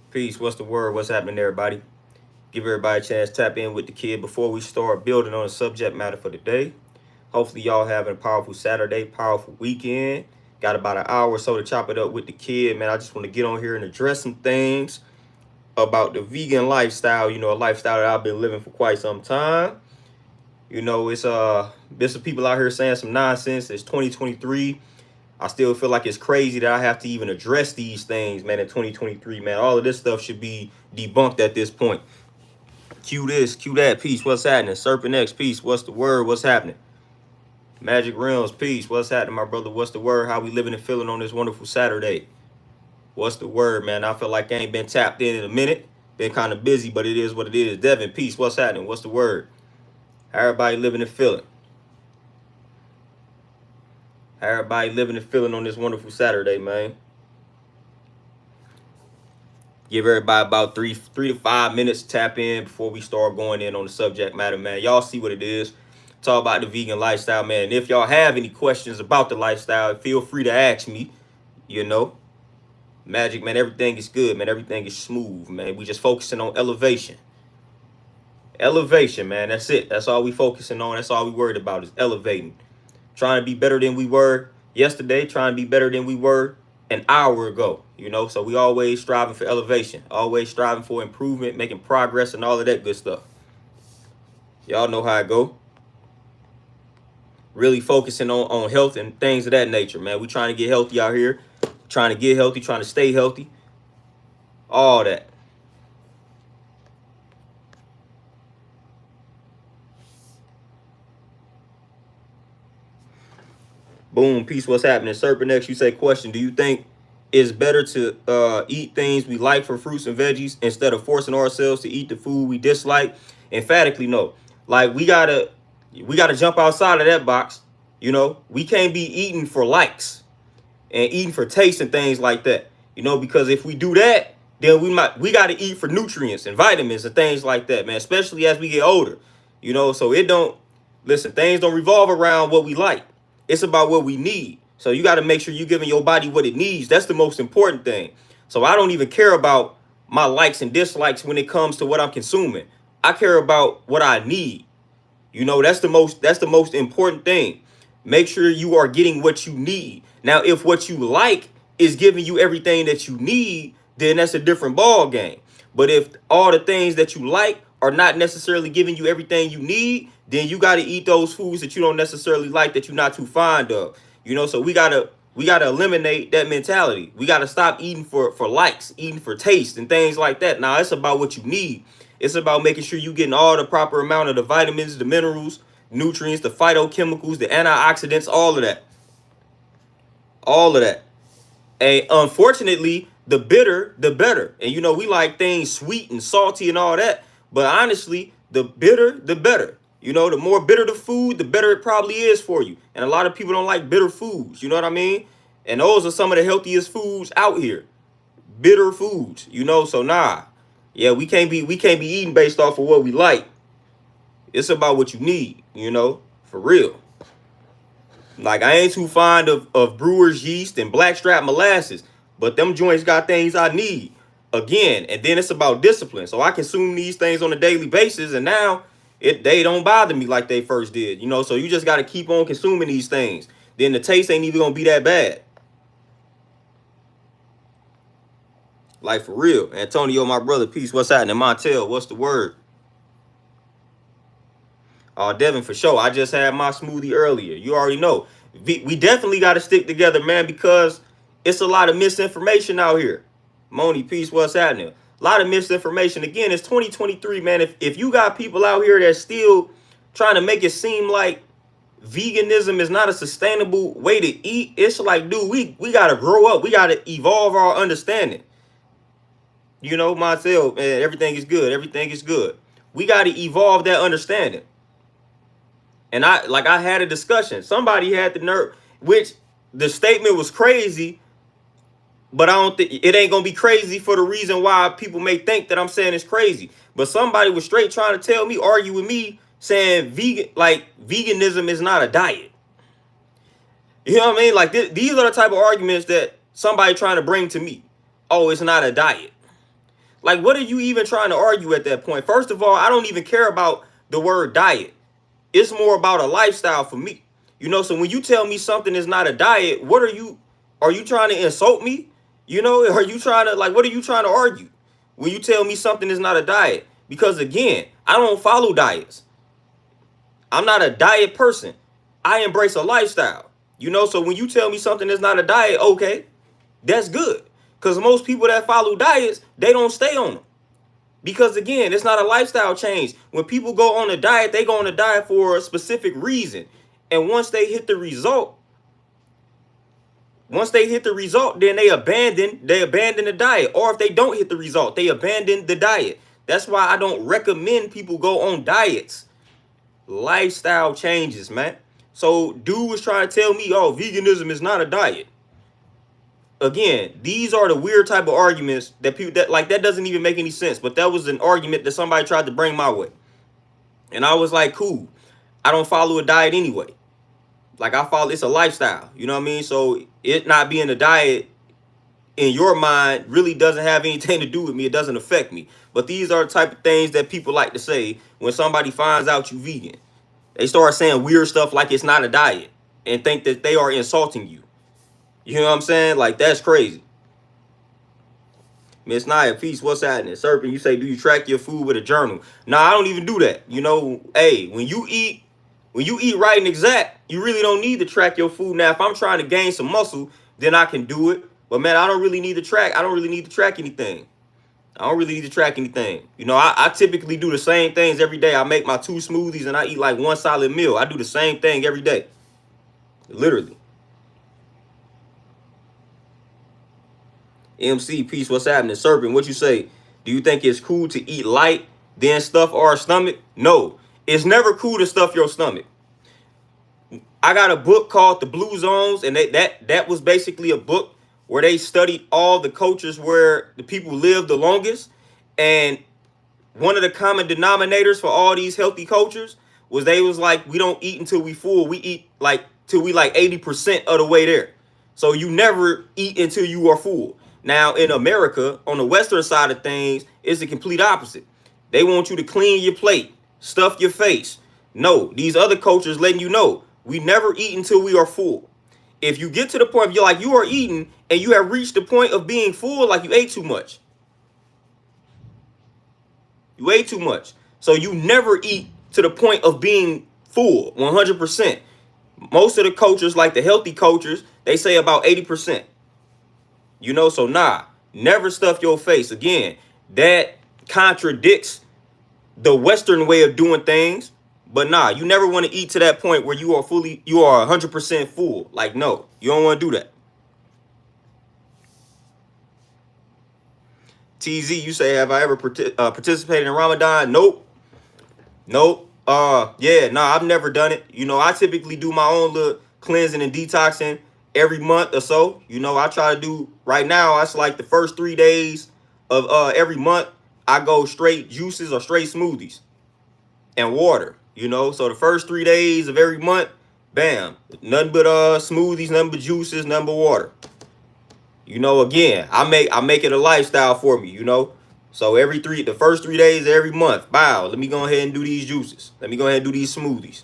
Peace. What's the word? What's happening, everybody? Give everybody a chance to tap in with the kid before we start building on the subject matter for the day. Hopefully, y'all having a powerful Saturday, powerful weekend. Got about an hour or so to chop it up with the kid, man. I just want to get on here and address some things about the vegan lifestyle. A lifestyle that I've been living for quite some time. There's some people out here saying some nonsense. It's 2023. I still feel like it's crazy that I have to even address these things, man, in 2023, man. All of this stuff should be debunked at this point. Cue this, cue that, peace, what's happening? Serpent X, peace, what's the word, what's happening? Magic Realms, peace, what's happening, my brother, what's the word? How we living and feeling on this wonderful Saturday? What's the word, man? I feel like I ain't been tapped in a minute. Been kind of busy, but it is what it is. Devin, peace, what's happening? What's the word? How everybody living and feeling? How everybody living and feeling on this wonderful Saturday, man? Give everybody about three to 5 minutes to tap in before we start going in on the subject matter, man. Y'all see what it is. Talk about the vegan lifestyle, man. And if y'all have any questions about the lifestyle, feel free to ask me. You know, Magic, man, everything is good, man. Everything is smooth, man. We just focusing on elevation. Elevation, man. That's it. That's all we focusing on. That's all we worried about is elevating. Trying to be better than we were yesterday. Trying to be better than we were an hour ago. So we always striving for elevation. Always striving for improvement, making progress, and all of that good stuff. Y'all know how I go. Really focusing on health and things of that nature, man. We trying to get healthy out here. Trying to get healthy, trying to stay healthy. All that. Boom, peace, what's happening? Serpent X, you say, question, do you think it's better to eat things we like from fruits and veggies instead of forcing ourselves to eat the food we dislike? Emphatically, no. Like, we gotta jump outside of that box. We can't be eating for likes and eating for taste and things like that. Because if we do that, then we got to eat for nutrients and vitamins and things like that, man, especially as we get older. So it don't listen, things don't revolve around what we like. It's about what we need. So you got to make sure you're giving your body what it needs. That's the most important thing. So I don't even care about my likes and dislikes when it comes to what I'm consuming. I care about what I need. That's the most important thing. Make sure you are getting what you need. Now, if what you like is giving you everything that you need, then that's a different ball game. But if all the things that you like are not necessarily giving you everything you need, then you got to eat those foods that you don't necessarily like, that you're not too fond of. So we gotta eliminate that mentality. We gotta stop eating for likes, eating for taste and things like that. Now it's about what you need. It's about making sure you're getting all the proper amount of the vitamins, the minerals, nutrients, the phytochemicals, the antioxidants, all of that. All of that. And unfortunately, the bitter, the better. And we like things sweet and salty and all that. But honestly, the bitter, the better. The more bitter the food, the better it probably is for you. And a lot of people don't like bitter foods. You know what I mean? And those are some of the healthiest foods out here. Bitter foods. So nah. Yeah, we can't be eating based off of what we like. It's about what you need, for real. Like, I ain't too fond of brewer's yeast and blackstrap molasses, but them joints got things I need. Again, and then it's about discipline. So I consume these things on a daily basis, and now they don't bother me like they first did. So you just got to keep on consuming these things. Then the taste ain't even gonna be that bad. Like, for real. Antonio, my brother, peace. What's happening? Montel, what's the word? Devin, for sure. I just had my smoothie earlier. You already know. We definitely got to stick together, man, because it's a lot of misinformation out here. Moni, peace. What's happening? A lot of misinformation. Again, it's 2023, man. If you got people out here that still trying to make it seem like veganism is not a sustainable way to eat, it's like, dude, we got to grow up. We got to evolve our understanding. Myself, man, everything is good. Everything is good. We got to evolve that understanding. And I had a discussion. Somebody had the nerve, which the statement was crazy, but I don't think it ain't gonna be crazy for the reason why people may think that I'm saying it's crazy. But somebody was straight trying to tell me, argue with me, saying veganism is not a diet. You know what I mean? Like, these are the type of arguments that somebody trying to bring to me. Oh, it's not a diet. Like, what are you even trying to argue at that point? First of all, I don't even care about the word diet. It's more about a lifestyle for me. So when you tell me something is not a diet, are you trying to insult me? Are you trying to, like, what are you trying to argue when you tell me something is not a diet? Because again, I don't follow diets. I'm not a diet person. I embrace a lifestyle. So when you tell me something is not a diet, okay, that's good. Because most people that follow diets, they don't stay on them. Because again, it's not a lifestyle change. When people go on a diet, they go on a diet for a specific reason. And once they hit the result, then they abandon the diet. Or if they don't hit the result, they abandon the diet. That's why I don't recommend people go on diets. Lifestyle changes, man. So dude was trying to tell me, oh, veganism is not a diet. Again, these are the weird type of arguments that people that doesn't even make any sense. But that was an argument that somebody tried to bring my way. And I was like, cool. I don't follow a diet anyway. Like, it's a lifestyle. You know what I mean? So it not being a diet in your mind really doesn't have anything to do with me. It doesn't affect me. But these are the type of things that people like to say when somebody finds out you vegan. They start saying weird stuff like it's not a diet and think that they are insulting you. You know what I'm saying? Like, that's crazy. Miss Naya, peace. What's happening? Serpent, you say, do you track your food with a journal? Nah, I don't even do that. Hey, when you eat right and exact, you really don't need to track your food. Now, if I'm trying to gain some muscle, then I can do it. But man, I don't really need to track. I don't really need to track anything. I typically do the same things every day. I make my 2 smoothies and I eat like 1 solid meal. I do the same thing every day. Literally. MC, peace, what's happening? Serpent, what you say? Do you think it's cool to eat light, then stuff our stomach? No, it's never cool to stuff your stomach. I got a book called The Blue Zones, and that was basically a book where they studied all the cultures where the people live the longest. And one of the common denominators for all these healthy cultures was they was like, we don't eat until we full. We eat like till we like 80% of the way there. So you never eat until you are full. Now in America, on the Western side of things, it's the complete opposite. They want you to clean your plate, stuff your face. No, these other cultures letting you know, we never eat until we are full. If you get to the point of you are eating and you have reached the point of being full, like you ate too much. You ate too much. So you never eat to the point of being full, 100%. Most of the cultures, like the healthy cultures, they say about 80%. So nah, never stuff your face. Again, that contradicts the Western way of doing things. But nah, you never want to eat to that point where you are 100% full. Like, no, you don't want to do that. TZ, you say, have I ever participated in Ramadan? Nope. Yeah, nah, I've never done it. I typically do my own little cleansing and detoxing every month or so. I try to do, right now, it's like the first 3 days of every month, I go straight juices or straight smoothies and water. So the first 3 days of every month, bam, nothing but smoothies, nothing but juices, nothing but water. Again, I make it a lifestyle for me, So the first 3 days of every month, wow, let me go ahead and do these juices. Let me go ahead and do these smoothies.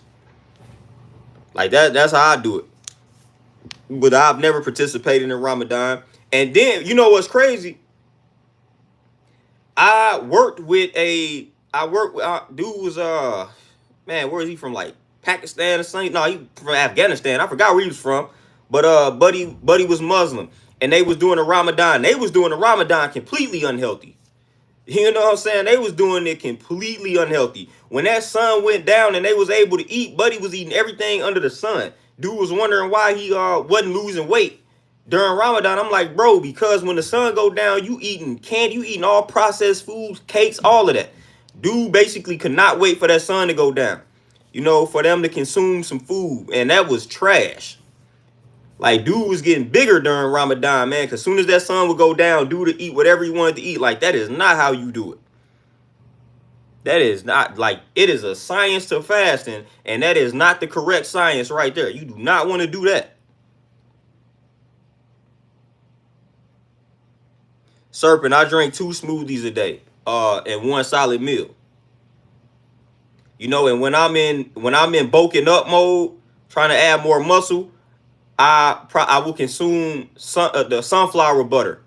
Like that's how I do it. But I've never participated in Ramadan. And then, what's crazy? I worked with dude was man, where is he from? Like Pakistan or something? No, he from Afghanistan. I forgot where he was from. But buddy was Muslim. And they was doing a Ramadan. They was doing a Ramadan completely unhealthy. You know what I'm saying? They was doing it completely unhealthy. When that sun went down and they was able to eat, buddy was eating everything under the sun. Dude was wondering why he wasn't losing weight during Ramadan. I'm like, bro, because when the sun go down, you eating candy, you eating all processed foods, cakes, all of that. Dude basically could not wait for that sun to go down, for them to consume some food. And that was trash. Like, dude was getting bigger during Ramadan, man, because as soon as that sun would go down, dude would eat whatever he wanted to eat. Like, that is not how you do it. That is not, like, it is a science to fasting, and that is not the correct science right there. You do not want to do that. Serpent, I drink 2 smoothies a day, and 1 solid meal. And when I'm in bulking up mode, trying to add more muscle, I will consume the sunflower butter.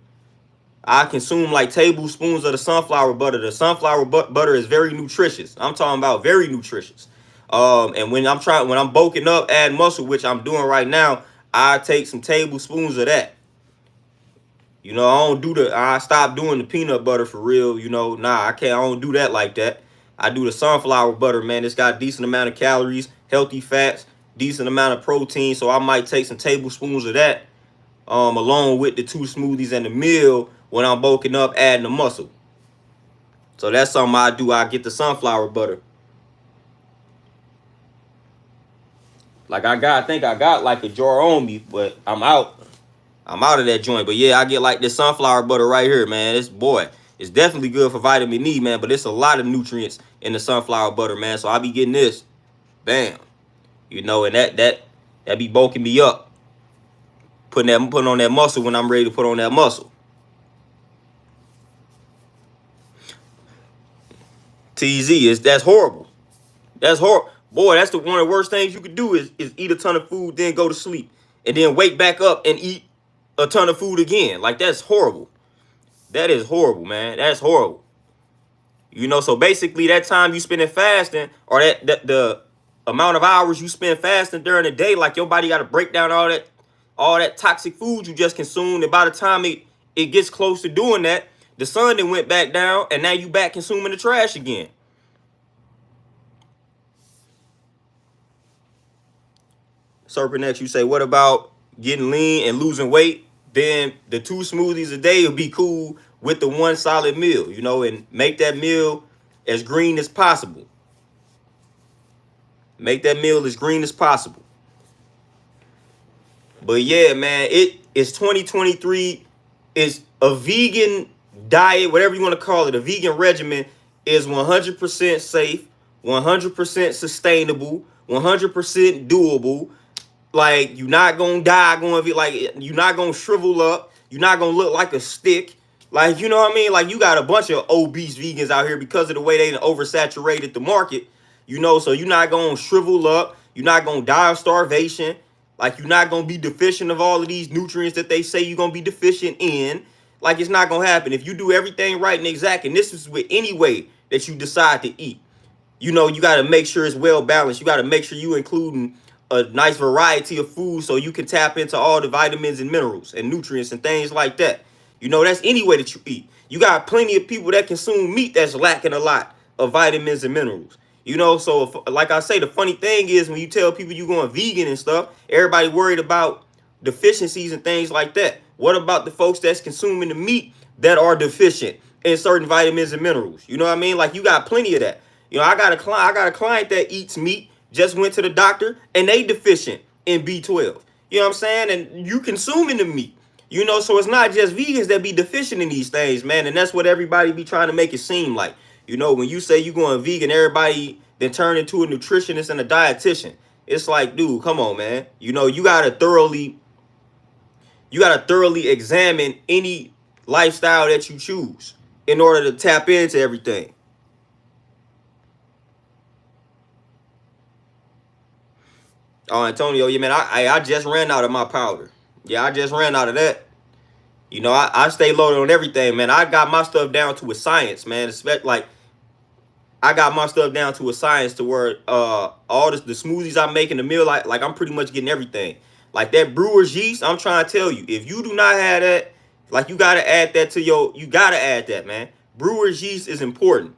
I consume like tablespoons of the sunflower butter. The sunflower butter is very nutritious. I'm talking about very nutritious. And when I'm bulking up, adding muscle, which I'm doing right now, I take some tablespoons of that. I stopped doing the peanut butter for real. Nah, I can't. I don't do that like that. I do the sunflower butter, man. It's got a decent amount of calories, healthy fats, decent amount of protein. So I might take some tablespoons of that, along with the 2 smoothies and the meal when I'm bulking up, adding the muscle. So that's something I do. I get the sunflower butter. I think I got like a jar on me, but I'm out. I'm out of that joint. But yeah, I get like this sunflower butter right here, man. It's definitely good for vitamin E, man. But it's a lot of nutrients in the sunflower butter, man. So I be getting this, bam, and that be bulking me up, putting on that muscle when I'm ready to put on that muscle. That's horrible. That's horrible. Boy, that's one of the worst things you could do is eat a ton of food, then go to sleep, and then wake back up and eat a ton of food again. Like, that's horrible. That is horrible, man. That's horrible. So basically that time you spending fasting, or that the amount of hours you spend fasting during the day, like your body got to break down all that toxic food you just consumed. And by the time it gets close to doing that, the sun then went back down, and now you back consuming the trash again. Serpent X, you say, what about getting lean and losing weight? Then the 2 smoothies a day will be cool with the 1 solid meal, and make that meal as green as possible. Make that meal as green as possible. But yeah, man, it is 2023. It's a vegan diet, whatever you want to call it. A vegan regimen is 100% safe, 100% sustainable, 100% doable. Like, you're not gonna die you're not gonna shrivel up, you're not gonna look like a stick. Like, you know what I mean? Like, you got a bunch of obese vegans out here because of the way they oversaturated the market, so you're not gonna shrivel up, you're not gonna die of starvation. Like, you're not gonna be deficient of all of these nutrients that they say you're gonna be deficient in. Like, it's not gonna happen if you do everything right and exact. And this is with any way that you decide to eat. You got to make sure it's well balanced. You got to make sure you including a nice variety of food so you can tap into all the vitamins and minerals and nutrients and things like that. That's any way that you eat. You got plenty of people that consume meat that's lacking a lot of vitamins and minerals. So like I say, the funny thing is when you tell people you're going vegan and stuff, everybody worried about deficiencies and things like that. What about the folks that's consuming the meat that are deficient in certain vitamins and minerals? You know what I mean? Like, you got plenty of that. I got a client that eats meat, just went to the doctor, and they deficient in B12. You know what I'm saying? And you consuming the meat. So it's not just vegans that be deficient in these things, man. And that's what everybody be trying to make it seem like. When you say you going vegan, everybody then turn into a nutritionist and a dietitian. It's like, dude, come on, man. You gotta thoroughly examine any lifestyle that you choose in order to tap into everything. Oh, Antonio, yeah, man, I just ran out of my powder. Yeah, I just ran out of that. I stay loaded on everything, man. I got my stuff down to a science, man. I got my stuff down to a science to where all the smoothies I make in the meal, like I'm pretty much getting everything. Like that brewer's yeast, I'm trying to tell you, if you do not have that, like, you gotta add that to you gotta add that, man. Brewer's yeast is important.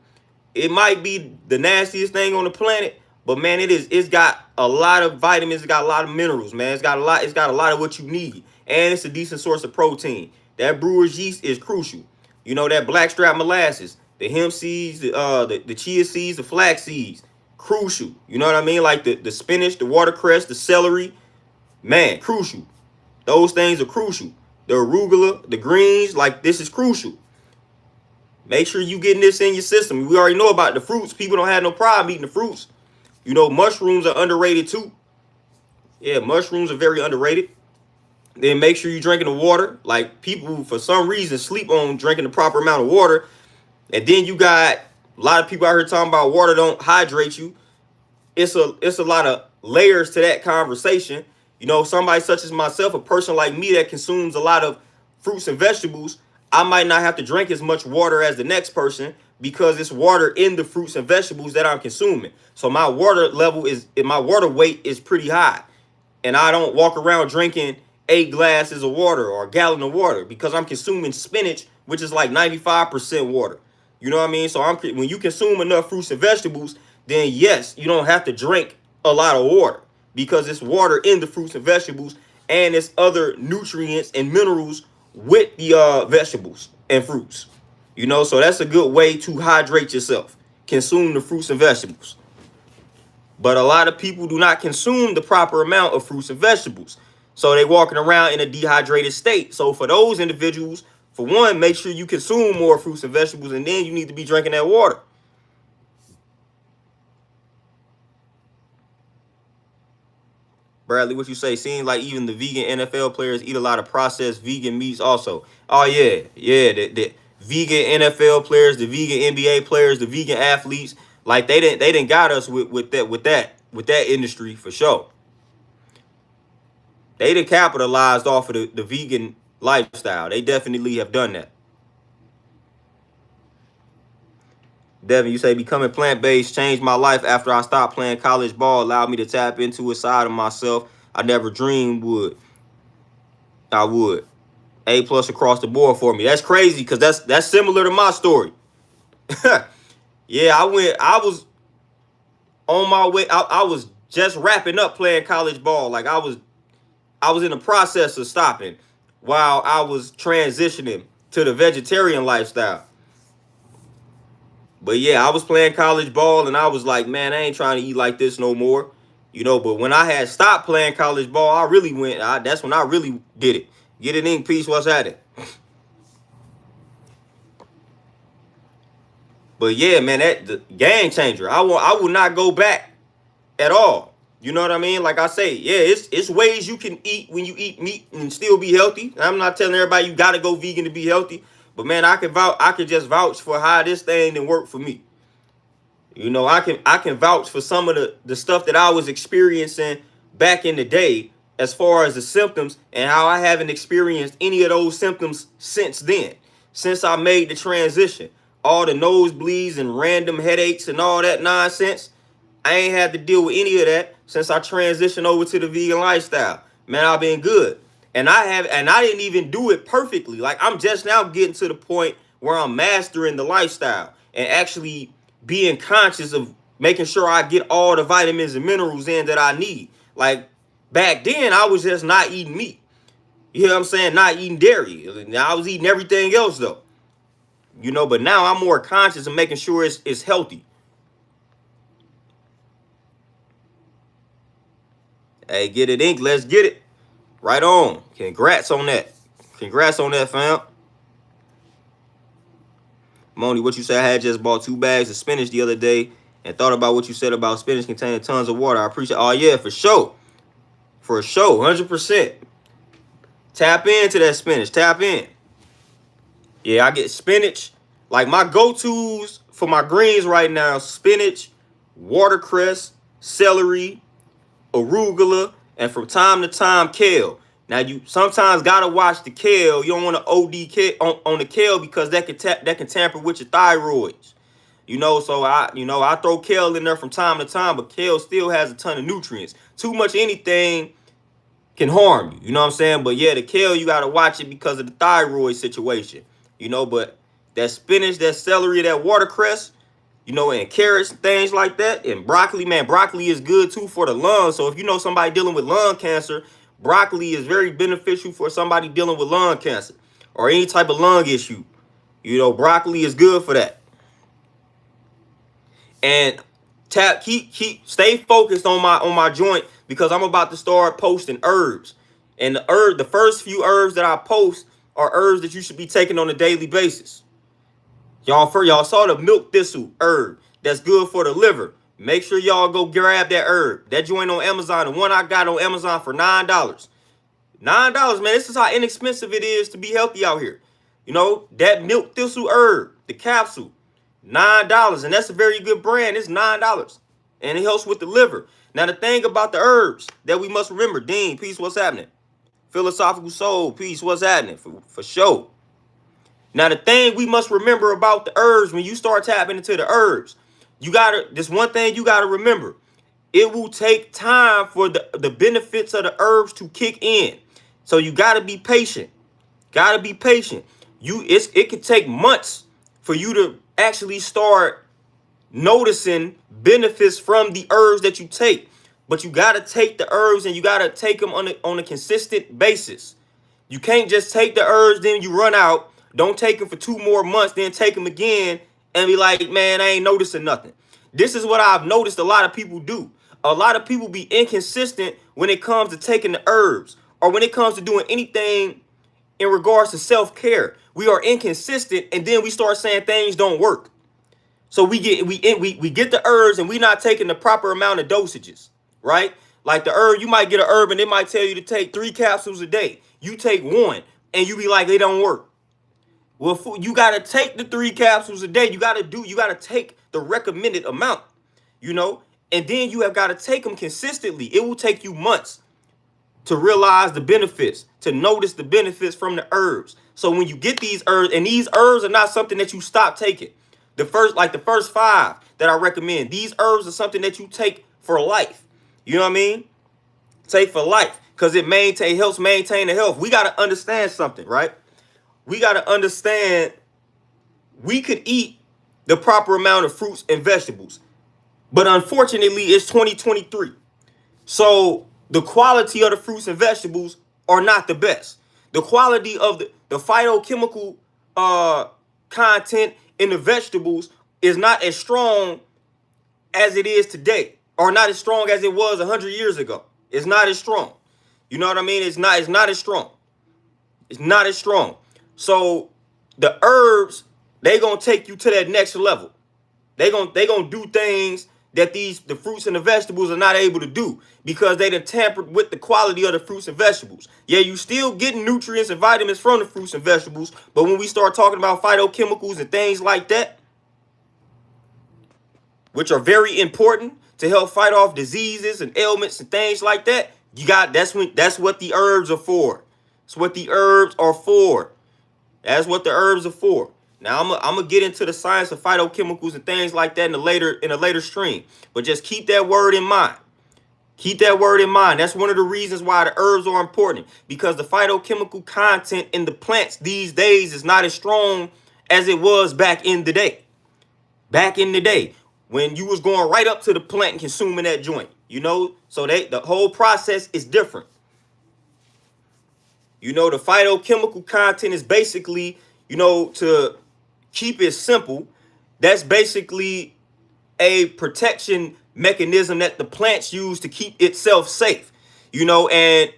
It might be the nastiest thing on the planet, but man, it's got a lot of vitamins, it's got a lot of minerals, man. It's got a lot of what you need. And it's a decent source of protein. That brewer's yeast is crucial. That blackstrap molasses, the hemp seeds, the chia seeds, the flax seeds, crucial. You know what I mean? Like the spinach, the watercress, the celery, man, crucial. Those things are crucial. The arugula, the greens, like, this is crucial. Make sure you getting this in your system. We already know about the fruits. People don't have no problem eating the fruits. Mushrooms are underrated too. Yeah, mushrooms are very underrated. Then make sure you're drinking the water. Like, people for some reason sleep on drinking the proper amount of water. And then you got a lot of people out here talking about water don't hydrate you. It's a lot of layers to that conversation. You know, somebody such as myself, a person like me that consumes a lot of fruits and vegetables, I might not have to drink as much water as the next person because it's water in the fruits and vegetables that I'm consuming. So my water weight is pretty high. And I don't walk around drinking 8 glasses of water or a gallon of water because I'm consuming spinach, which is like 95% water. You know what I mean? So when you consume enough fruits and vegetables, then yes, you don't have to drink a lot of water because it's water in the fruits and vegetables, and it's other nutrients and minerals with the vegetables and fruits. You know, so that's a good way to hydrate yourself. Consume the fruits and vegetables. But a lot of people do not consume the proper amount of fruits and vegetables. So they walking around in a dehydrated state. So for those individuals, for one, make sure you consume more fruits and vegetables, and then you need to be drinking that water. Bradley, what you say? Seems like even the vegan NFL players eat a lot of processed vegan meats also. Oh, yeah. Yeah, the vegan NFL players, the vegan NBA players, the vegan athletes, like they didn't got us with that industry for sure. They done capitalized off of the vegan lifestyle. They definitely have done that. Devin, you say becoming plant-based changed my life after I stopped playing college ball, allowed me to tap into a side of myself I never dreamed I would. A+ across the board for me. That's crazy because that's similar to my story. Yeah, I was on my way. I was just wrapping up playing college ball. Like I was in the process of stopping while I was transitioning to the vegetarian lifestyle. But yeah, I was playing college ball and I was like, man, I ain't trying to eat like this no more. You know, but when I had stopped playing college ball, I really that's when I really did it. Get it in peace, what's at it? But yeah, man, that the game changer. I will not go back at all. You know what I mean? Like I say, yeah, it's ways you can eat when you eat meat and still be healthy. I'm not telling everybody you gotta go vegan to be healthy, but man, I can just vouch for how this thing didn't work for me. You know, I can vouch for some of the stuff that I was experiencing back in the day as far as the symptoms, and how I haven't experienced any of those symptoms since then. Since I made the transition. All the nosebleeds and random headaches and all that nonsense. I ain't had to deal with any of that since I transitioned over to the vegan lifestyle. Man, I've been good. And I didn't even do it perfectly. Like, I'm just now getting to the point where I'm mastering the lifestyle and actually being conscious of making sure I get all the vitamins and minerals in that I need. Like, back then, I was just not eating meat. You know what I'm saying? Not eating dairy. I was eating everything else, though. You know, but now I'm more conscious of making sure it's healthy. Hey, get it, Ink. Let's get it. Right on. Congrats on that. Congrats on that, fam. Moni, what you said, I had just bought 2 bags of spinach the other day and thought about what you said about spinach containing tons of water. I appreciate it. Oh, yeah, for sure. For sure, 100%. Tap into that spinach. Tap in. Yeah, I get spinach. Like, my go-tos for my greens right now, spinach, watercress, celery, arugula, and from time to time, kale. Now, you sometimes gotta watch the kale. You don't want to OD on the kale because that can tamper with your thyroids. You know, so I throw kale in there from time to time, but kale still has a ton of nutrients. Too much anything can harm you. You know what I'm saying? But yeah, the kale, you gotta watch it because of the thyroid situation. You know, but that spinach, that celery, that watercress, you know, and carrots, things like that, and broccoli, man, broccoli is good too for the lungs. So if you know somebody dealing with lung cancer, broccoli is very beneficial for somebody dealing with lung cancer or any type of lung issue. You know, broccoli is good for that. And stay focused on my joint because I'm about to start posting herbs. And the first few herbs that I post are herbs that you should be taking on a daily basis. Y'all saw the milk thistle herb that's good for the liver. Make sure y'all go grab that herb. That joint on Amazon, the one I got on Amazon for $9. $9, man. This is how inexpensive it is to be healthy out here. You know, that milk thistle herb, the capsule, $9. And that's a very good brand. It's $9. And it helps with the liver. Now, the thing about the herbs that we must remember, Dean, peace, what's happening? Philosophical Soul, peace, what's happening? For sure. Now, the thing we must remember about the herbs, when you start tapping into the herbs, this one thing you gotta remember. It will take time for the benefits of the herbs to kick in. So you gotta be patient. Gotta be patient. It could take months for you to actually start noticing benefits from the herbs that you take. But you gotta take the herbs and you gotta take them on a consistent basis. You can't just take the herbs, then you run out. Don't take them for 2 more months, then take them again and be like, man, I ain't noticing nothing. This is what I've noticed a lot of people do. A lot of people be inconsistent when it comes to taking the herbs or when it comes to doing anything in regards to self-care. We are inconsistent and then we start saying things don't work. So we get the herbs and we not taking the proper amount of dosages, right? Like the herb, you might get an herb and it might tell you to take 3 capsules a day. You take 1 and you be like, it don't work. Well, you got to take the 3 capsules a day. You got to take the recommended amount, you know, and then you have got to take them consistently. It will take you months to realize the benefits, to notice the benefits from the herbs. So when you get these herbs, and these herbs are not something that you stop taking. The first 5 that I recommend, these herbs are something that you take for life. You know what I mean? Take for life, because it helps maintain the health. We got to understand something, right? We got to understand we could eat the proper amount of fruits and vegetables, but unfortunately it's 2023. So the quality of the fruits and vegetables are not the best. The quality of the phytochemical content in the vegetables is not as strong as it is today, or not as strong as it was 100 years ago. It's not as strong. You know what I mean? It's not as strong. It's not as strong. So the herbs, they gonna take you to that next level. They gonna do things that the fruits and the vegetables are not able to do, because they done tampered with the quality of the fruits and vegetables. Yeah, you still getting nutrients and vitamins from the fruits and vegetables, but when we start talking about phytochemicals and things like that, which are very important to help fight off diseases and ailments and things like that, that's what the herbs are for. It's what the herbs are for. That's what the herbs are for. Now I'm gonna get into the science of phytochemicals and things like that in a later stream. But just keep that word in mind. Keep that word in mind. That's one of the reasons why the herbs are important, because the phytochemical content in the plants these days is not as strong as it was back in the day. Back in the day, when you was going right up to the plant and consuming that joint, you know, so the whole process is different. You know, the phytochemical content is basically, you know, to keep it simple, that's basically a protection mechanism that the plants use to keep itself safe. You know, and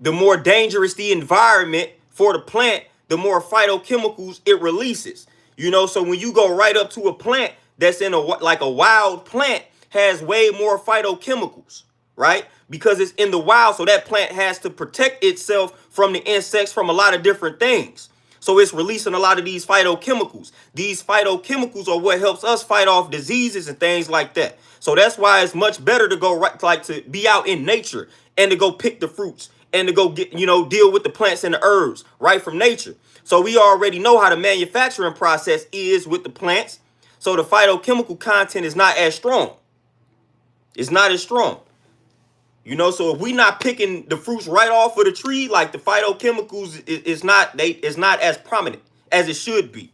the more dangerous the environment for the plant, the more phytochemicals it releases. You know, so when you go right up to a plant that's in a wild plant, has way more phytochemicals, right? Because it's in the wild, so that plant has to protect itself from the insects, from a lot of different things. So it's releasing a lot of these phytochemicals. These phytochemicals are what helps us fight off diseases and things like that. So that's why it's much better to go to be out in nature and to go pick the fruits and to go get, you know, deal with the plants and the herbs right from nature. So we already know how the manufacturing process is with the plants. So the phytochemical content is not as strong. It's not as strong. You know, so if we not picking the fruits right off of the tree, like the phytochemicals is not as prominent as it should be.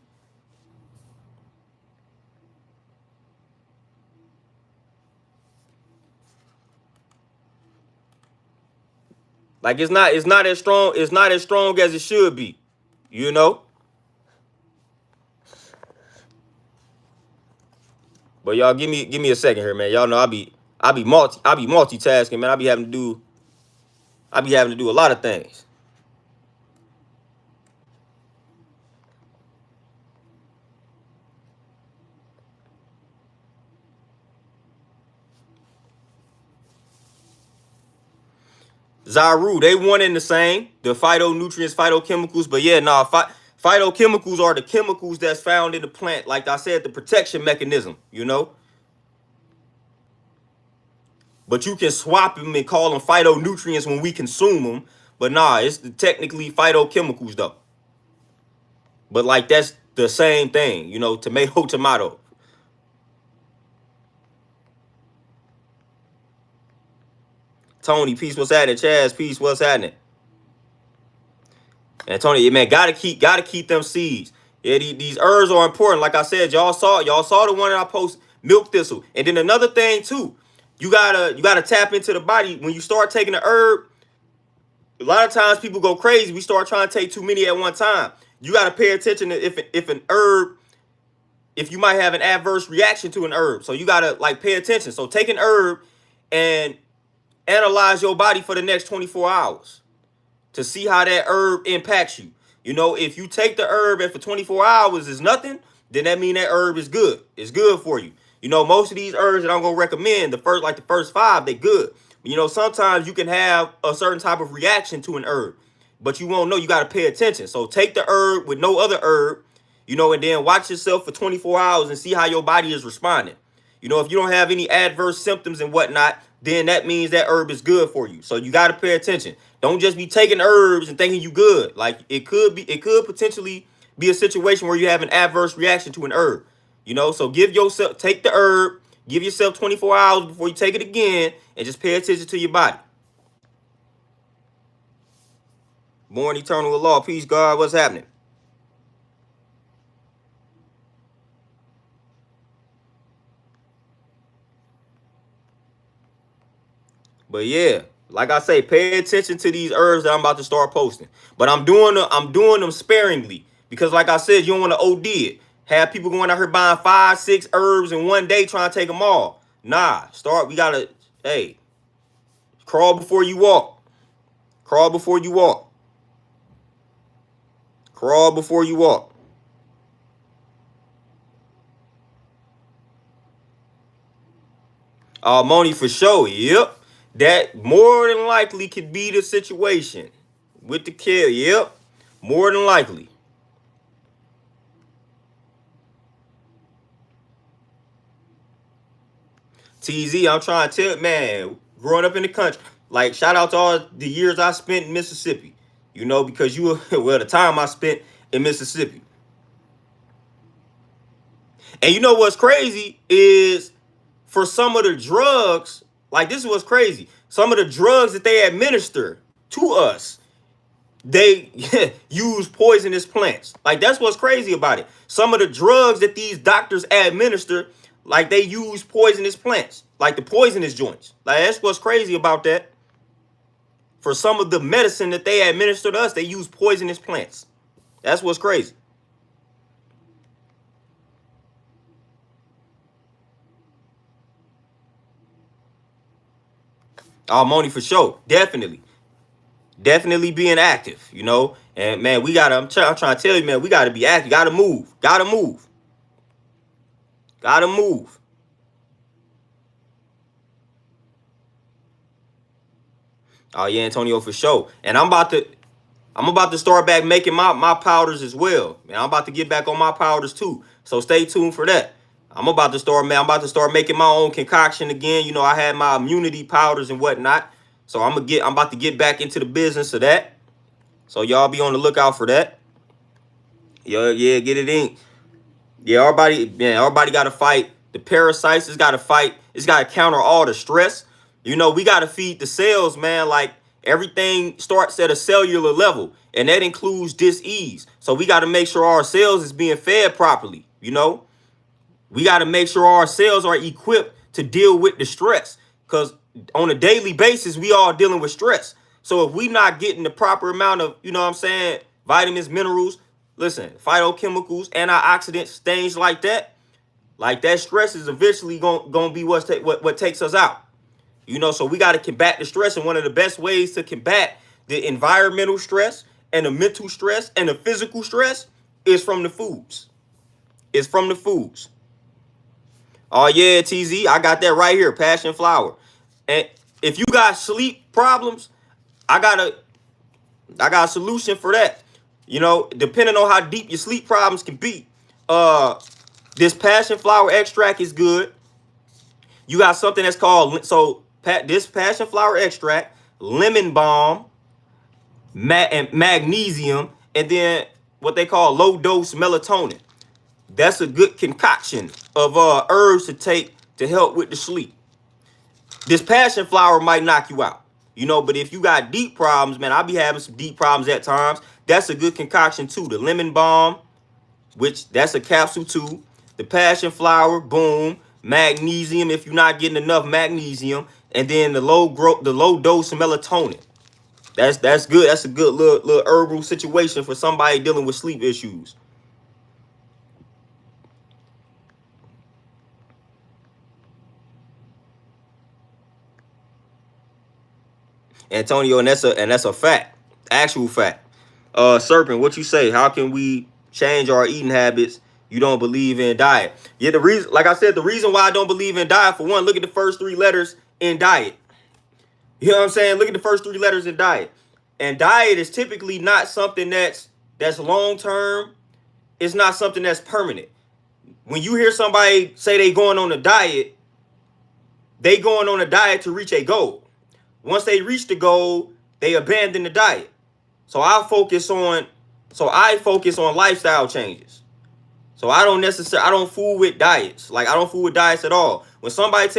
Like it's not as strong, as it should be, you know? But y'all give me a second here, man. Y'all know I be multitasking, man. I be having to do a lot of things. Zaru, they one and the same. The phytonutrients, phytochemicals, but yeah, nah, phytochemicals are the chemicals that's found in the plant. Like I said, the protection mechanism, you know. But you can swap them and call them phytonutrients when we consume them. But nah, it's technically phytochemicals though. But like that's the same thing, you know, tomato, tomato. Tony, peace, what's happening? Chaz, peace, what's happening? And Tony, man, gotta keep them seeds. Yeah, these herbs are important. Like I said, y'all saw the one that I posted, milk thistle. And then another thing too, you gotta tap into the body. When you start taking the herb, a lot of times people go crazy. We start trying to take too many at one time. You gotta pay attention to if an herb, if you might have an adverse reaction to an herb. So you gotta like pay attention. So take an herb and analyze your body for the next 24 hours to see how that herb impacts you. You know, if you take the herb and for 24 hours is nothing, then that means that herb is good. It's good for you. You know, most of these herbs that I'm gonna recommend, the first five, they good. You know, sometimes you can have a certain type of reaction to an herb, but you won't know. You got to pay attention. So take the herb with no other herb, you know, and then watch yourself for 24 hours and see how your body is responding. You know, if you don't have any adverse symptoms and whatnot, then that means that herb is good for you. So you got to pay attention. Don't just be taking herbs and thinking you good. Like it could potentially be a situation where you have an adverse reaction to an herb. You know, so take the herb, give yourself 24 hours before you take it again, and just pay attention to your body. Born eternal law, peace, God, what's happening? But yeah, like I say, pay attention to these herbs that I'm about to start posting. But I'm doing them sparingly because, like I said, you don't want to OD it. Have people going out here buying 5, 6 herbs in one day trying to take them all. Nah, we gotta, hey, crawl before you walk. Crawl before you walk. Crawl before you walk. Moni for sure. Yep. That more than likely could be the situation with the kale. Yep. More than likely. TZ, I'm trying to tell, man, growing up in the country, like shout out to all the years I spent in Mississippi, you know, because well, the time I spent in Mississippi. And you know what's crazy is for some of the drugs, like this is what's crazy. Some of the drugs that they administer to us, they use poisonous plants. Like that's what's crazy about it. Some of the drugs that these doctors administer, like they use poisonous plants, like the poisonous joints. Like that's what's crazy about that. For some of the medicine that they administer to us, they use poisonous plants. That's what's crazy. Moni for sure. Definitely being active, you know. And man, I'm trying to tell you, man, we gotta be active. Gotta move. Gotta move. Gotta move. Oh yeah, Antonio, for sure. And I'm about to start back making my powders as well. Man, I'm about to get back on my powders too. So stay tuned for that. I'm about to start making my own concoction again. You know, I had my immunity powders and whatnot. So I'm about to get back into the business of that. So y'all be on the lookout for that. Yeah, get it in. Yeah, everybody gotta fight the parasites. It's gotta fight, it's gotta counter all the stress. You know, we gotta feed the cells, man. Like everything starts at a cellular level, and that includes dis-ease. So we gotta make sure our cells is being fed properly, you know. We got to make sure our cells are equipped to deal with the stress, because on a daily basis, we all dealing with stress. So if we not getting the proper amount of, you know what I'm saying, vitamins, minerals, listen, phytochemicals, antioxidants, things like that stress is eventually going to be what takes us out. You know, so we got to combat the stress. And one of the best ways to combat the environmental stress and the mental stress and the physical stress is from the foods. It's from the foods. Oh yeah, TZ, I got that right here, passion flower. And if you got sleep problems, I got a solution for that. You know, depending on how deep your sleep problems can be. This passion flower extract is good. You got something that's called this passion flower extract, lemon balm, and magnesium, and then what they call low dose melatonin. That's a good concoction of herbs to take to help with the sleep. This passion flower might knock you out, you know, but if you got deep problems, man, I be having some deep problems at times. That's a good concoction too. The lemon balm, which that's a capsule too. The passion flower, boom. Magnesium, if you're not getting enough magnesium, and then the low dose melatonin. That's good. That's a good little herbal situation for somebody dealing with sleep issues. Antonio, and that's a fact, actual fact. Serpent, what you say? How can we change our eating habits? You don't believe in diet. Yeah, the reason, like I said, the reason why I don't believe in diet, for one, look at the first three letters in diet. You know what I'm saying? Look at the first three letters in diet. And diet is typically not something that's long term. It's not something that's permanent. When you hear somebody say they going on a diet, they going on a diet to reach a goal. Once they reach the goal, they abandon the diet. So I focus on lifestyle changes. So I don't fool with diets. Like, I don't fool with diets at all. When somebody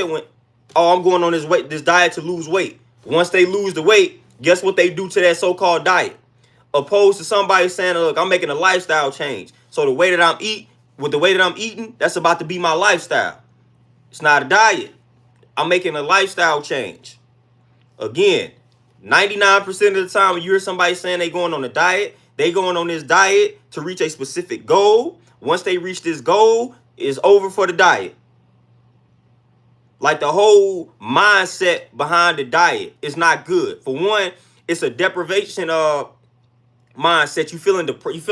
I'm going on this diet to lose weight. Once they lose the weight, guess what they do to that so-called diet? Opposed to somebody saying, look, I'm making a lifestyle change. So the way that I'm eating, that's about to be my lifestyle. It's not a diet. I'm making a lifestyle change. Again, 99% of the time when you hear somebody saying they going on a diet, they going on this diet to reach a specific goal. Once they reach this goal, it's over for the diet. Like, the whole mindset behind the diet is not good. For one, it's a deprivation mindset. You feeling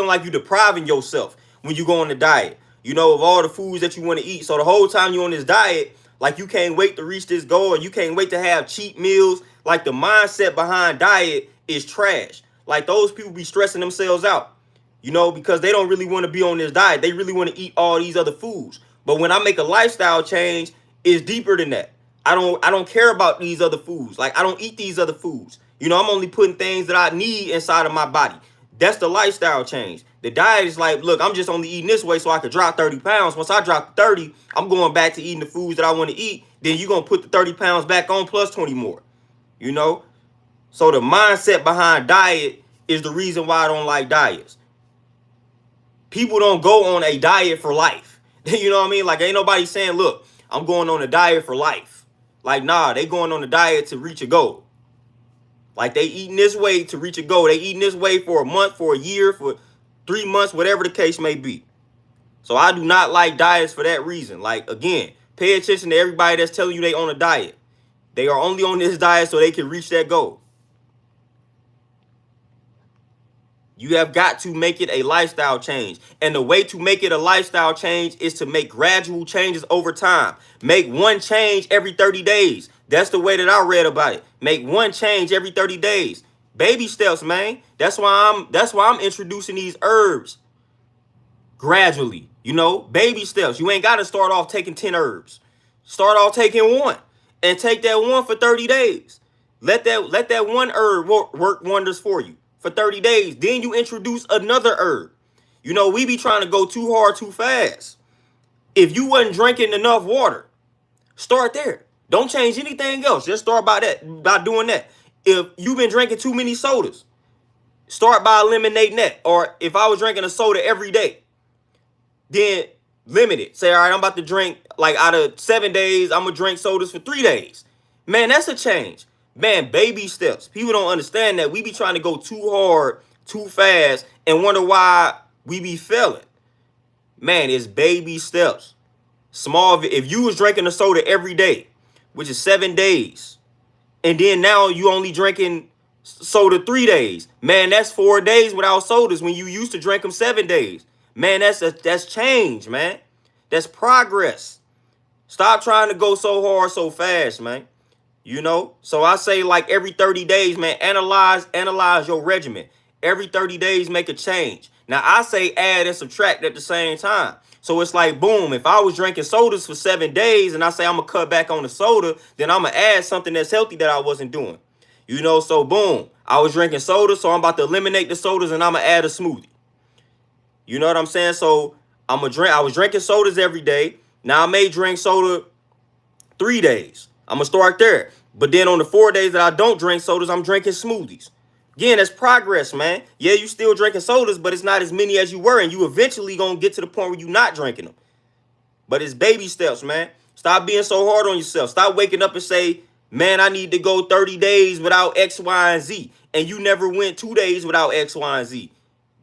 like you're depriving yourself when you go on the diet, you know, of all the foods that you want to eat. So the whole time you're on this diet, like, you can't wait to reach this goal, or you can't wait to have cheat meals. Like, the mindset behind diet is trash. Like, those people be stressing themselves out, you know, because they don't really want to be on this diet. They really want to eat all these other foods. But when I make a lifestyle change, it's deeper than that. I don't care about these other foods. Like, I don't eat these other foods. You know, I'm only putting things that I need inside of my body. That's the lifestyle change. The diet is like, look, I'm just only eating this way so I could drop 30 pounds. Once I drop 30, I'm going back to eating the foods that I want to eat. Then you're going to put the 30 pounds back on plus 20 more. You know? So the mindset behind diet is the reason why I don't like diets. People don't go on a diet for life. You know what I mean? Like, ain't nobody saying, look, I'm going on a diet for life. Like, nah, they going on a diet to reach a goal. Like, they eating this way to reach a goal. They eating this way for a month, for a year, for 3 months, whatever the case may be. So I do not like diets for that reason. Like, again, pay attention to everybody that's telling you they on a diet. They are only on this diet so they can reach that goal. You have got to make it a lifestyle change. And the way to make it a lifestyle change is to make gradual changes over time. Make one change every 30 days. That's the way that I read about it. Make one change every 30 days. Baby steps, man. That's why I'm introducing these herbs gradually. You know, baby steps. You ain't got to start off taking 10 herbs. Start off taking one, and take that one for 30 days. Let that one herb work wonders for you for 30 days. Then you introduce another herb. You know, we be trying to go too hard too fast. If you wasn't drinking enough water, start there. Don't change anything else. Just start by doing that. If you've been drinking too many sodas, start by eliminating that. Or if I was drinking a soda every day, then limit it. Say, all right, I'm about to drink, like, out of 7 days, I'm going to drink sodas for 3 days. Man, that's a change. Man, baby steps. People don't understand that. We be trying to go too hard, too fast, and wonder why we be failing. Man, it's baby steps. Small. If you was drinking a soda every day, which is 7 days, and then now you only drinking soda 3 days, man, that's 4 days without sodas when you used to drink them 7 days. Man, that's change, man. That's progress. Stop trying to go so hard so fast, man. You know, so I say like every 30 days, man, analyze your regimen. Every 30 days, make a change. Now I say add and subtract at the same time. So it's like, boom, if I was drinking sodas for 7 days and I say I'm gonna cut back on the soda, then I'm gonna add something that's healthy that I wasn't doing. You know, so boom, I was drinking soda, so I'm about to eliminate the sodas and I'm gonna add a smoothie. You know what I'm saying? So I was drinking sodas every day. Now I may drink soda 3 days. I'm gonna start there. But then on the 4 days that I don't drink sodas, I'm drinking smoothies. Again, that's progress, man. Yeah, you still drinking sodas, but it's not as many as you were, and you eventually gonna get to the point where you're not drinking them. But it's baby steps, man. Stop being so hard on yourself. Stop waking up and say, man, I need to go 30 days without X, Y, and Z. And you never went 2 days without X, Y, and Z.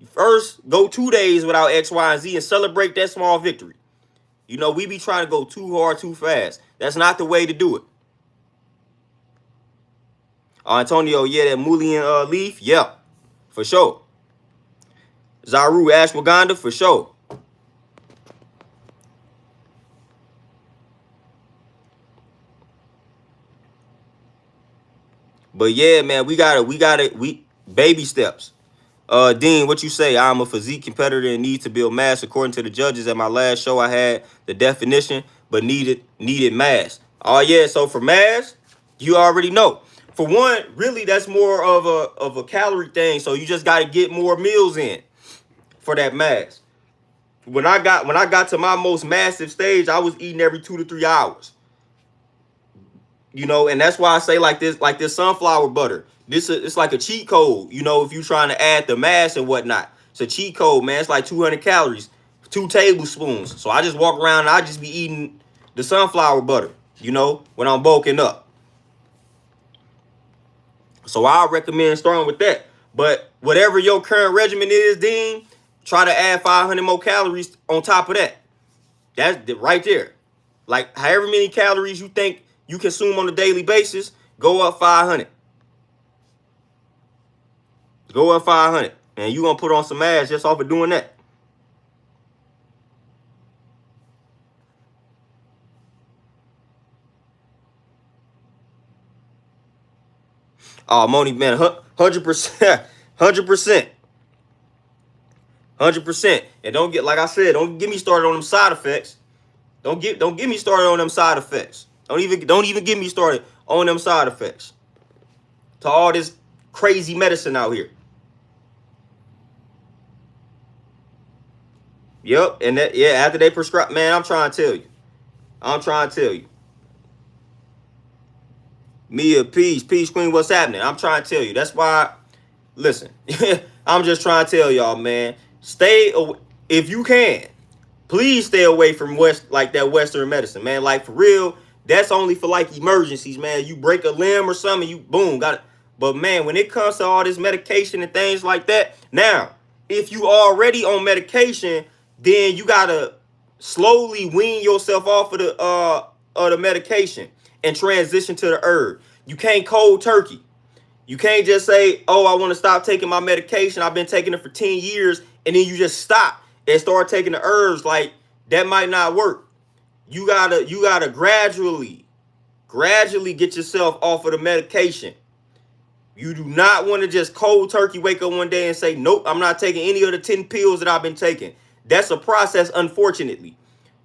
First, go 2 days without X, Y, and Z and celebrate that small victory. You know, we be trying to go too hard, too fast. That's not the way to do it. Antonio, yeah, that Mulian leaf, yeah, for sure. Zaru ashwagandha, for sure. But yeah, man, we baby steps. Dean, what you say? I'm a physique competitor and need to build mass. According to the judges at my last show, I had the definition, but needed mass. Oh yeah, so for mass, you already know. For one, really, that's more of a calorie thing. So you just got to get more meals in for that mass. When I got to my most massive stage, I was eating every 2 to 3 hours. You know, and that's why I say like this sunflower butter. It's like a cheat code, you know, if you're trying to add the mass and whatnot. It's a cheat code, man. It's like 200 calories, 2 tablespoons. So I just walk around and I just be eating the sunflower butter, you know, when I'm bulking up. So I recommend starting with that. But whatever your current regimen is, Dean, try to add 500 more calories on top of that. That's right there. Like however many calories you think you consume on a daily basis, go up 500. Go up 500. And you're going to put on some ass just off of doing that. Oh, Moni, man, 100%. 100%. 100%. And don't get, like I said, don't get me started on them side effects. Don't get me started on them side effects. Don't even get me started on them side effects. To all this crazy medicine out here. Yep, and that, yeah, after they prescribe, man, I'm trying to tell you. Mia, peace queen, what's happening? I'm trying to tell you. That's why, listen, I'm just trying to tell y'all, man, stay away, if you can, please stay away from that Western medicine, man. Like for real, that's only for like emergencies, man. You break a limb or something, you boom, got it. But man, when it comes to all this medication and things like that, now, if you already on medication, then you gotta slowly wean yourself off of the medication and transition to the herb. You can't cold turkey. You can't just say, oh, I want to stop taking my medication. I've been taking it for 10 years, and then you just stop and start taking the herbs. Like, that might not work. You gotta gradually get yourself off of the medication. You do not want to just cold turkey wake up one day and say, nope, I'm not taking any of the 10 pills that I've been taking. That's a process, unfortunately.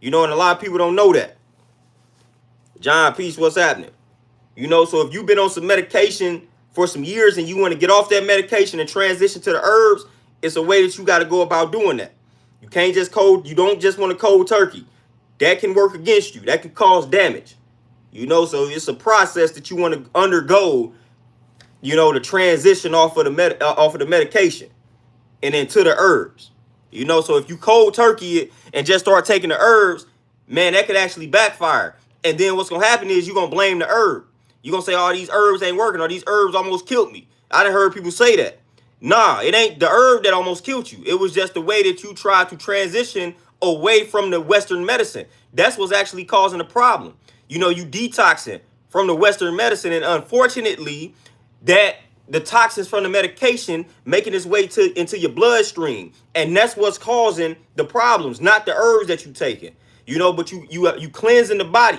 You know, and a lot of people don't know that. John, peace, what's happening? You know, so if you've been on some medication for some years and you want to get off that medication and transition to the herbs, it's a way that you got to go about doing that. You can't just you don't just want to cold turkey. That can work against you. That can cause damage. You know, so it's a process that you want to undergo, you know, to transition off of the medication and into the herbs. You know, so if you cold turkey it and just start taking the herbs, man, that could actually backfire. And then what's going to happen is you're going to blame the herb. You're going to say, oh, these herbs ain't working, or these herbs almost killed me. I done heard people say that. Nah, it ain't the herb that almost killed you. It was just the way that you tried to transition away from the Western medicine. That's what's actually causing the problem. You know, you detoxing from the Western medicine, and unfortunately, that the toxins from the medication making its way into your bloodstream. And that's what's causing the problems, not the herbs that you taking. You know, but you cleansing the body.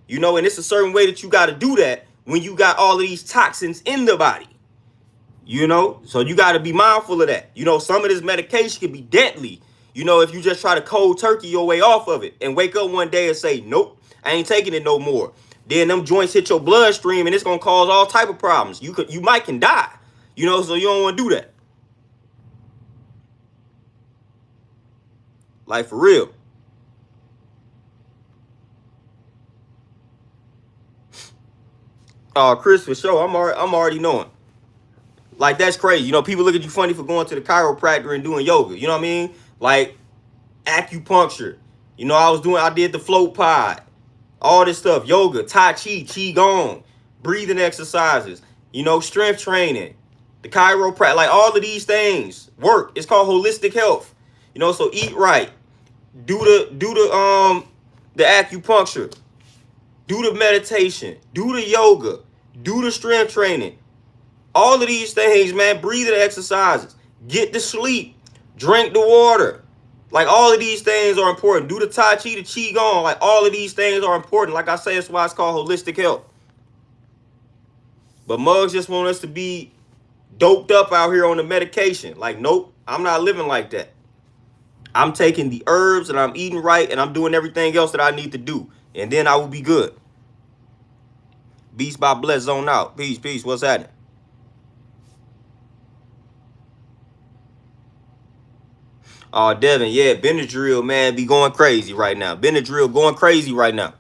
You know, and it's a certain way that you got to do that. when you got all of these toxins in the body. You know, so you got to be mindful of that. You know, some of this medication can be deadly. You know, if you just try to cold turkey your way off of it and wake up one day and say, nope, I ain't taking it no more. Then them joints hit your bloodstream and it's gonna cause all type of problems. You might can die. You know, so you don't want to do that. Like for real. Chris, for sure. I'm already knowing. Like, that's crazy. You know, people look at you funny for going to the chiropractor and doing yoga. You know what I mean? Like acupuncture. You know, I did the float pod, all this stuff, yoga, tai chi, qigong, breathing exercises, you know, strength training, the chiropractor, like all of these things work. It's called holistic health. You know, so eat right, do the acupuncture, do the meditation, do the yoga, do the strength training. All of these things, man, breathing exercises, get the sleep, drink the water. Like, all of these things are important. Do the Tai Chi, the Qigong. Like, all of these things are important. Like I say, that's why it's called holistic health. But mugs just want us to be doped up out here on the medication. Like, nope, I'm not living like that. I'm taking the herbs and I'm eating right and I'm doing everything else that I need to do. And then I will be good. Beast by Bless, zone out. Peace, peace. What's happening? Oh, Devin, yeah, Benadryl, man, be going crazy right now. Benadryl going crazy right now.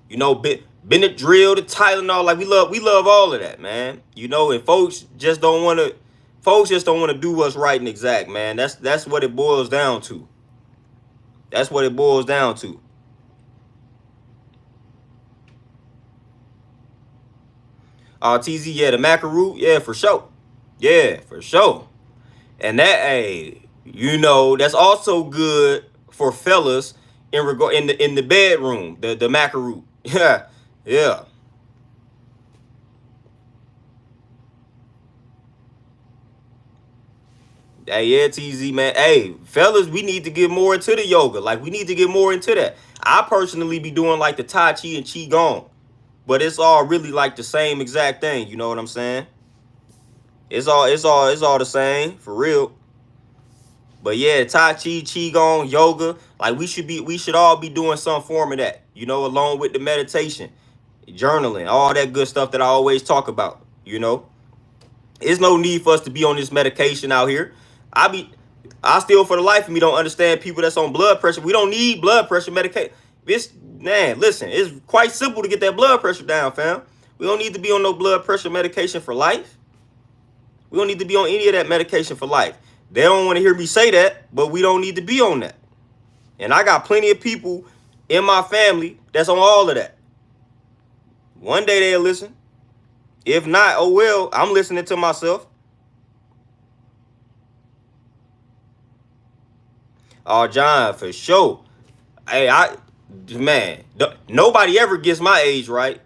You know, Benadryl, the Tylenol, like we love all of that, man. You know, and folks just don't want to do what's right and exact, man. That's what it boils down to. That's what it boils down to. TZ, yeah, the macaroon, yeah, for sure. Yeah, for sure. And that, hey, you know, that's also good for fellas in the bedroom, the macaroon. Yeah, yeah. Hey, yeah, TZ, man. Hey, fellas, we need to get more into the yoga. Like, we need to get more into that. I personally be doing like the Tai Chi and Qigong, but it's all really like the same exact thing. You know what I'm saying? It's all the same for real. But yeah, Tai Chi, Qigong, yoga, like we should all be doing some form of that, you know, along with the meditation, journaling, all that good stuff that I always talk about, you know. There's no need for us to be on this medication out here. I still for the life of me don't understand people that's on blood pressure. We don't need blood pressure medication. Man, listen, it's quite simple to get that blood pressure down, fam. We don't need to be on no blood pressure medication for life. We don't need to be on any of that medication for life. They don't want to hear me say that, but we don't need to be on that. And I got plenty of people in my family that's on all of that. One day they'll listen. If not, oh well, I'm listening to myself. Oh, John, for sure. Hey, man, nobody ever gets my age right.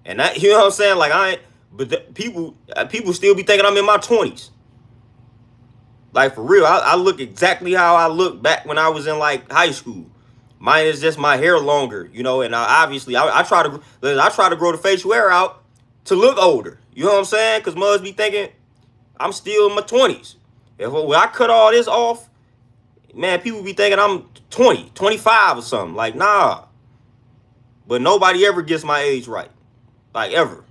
And that, you know what I'm saying? Like, but people still be thinking I'm in my 20s. Like, for real, I look exactly how I looked back when I was in like high school. Mine is just my hair longer, you know, and obviously I try to grow the facial hair out to look older. You know what I'm saying? Because mugs be thinking I'm still in my 20s. When I cut all this off, man, people be thinking I'm 20, 25 or something. Like, nah. But nobody ever gets my age right. Like, ever.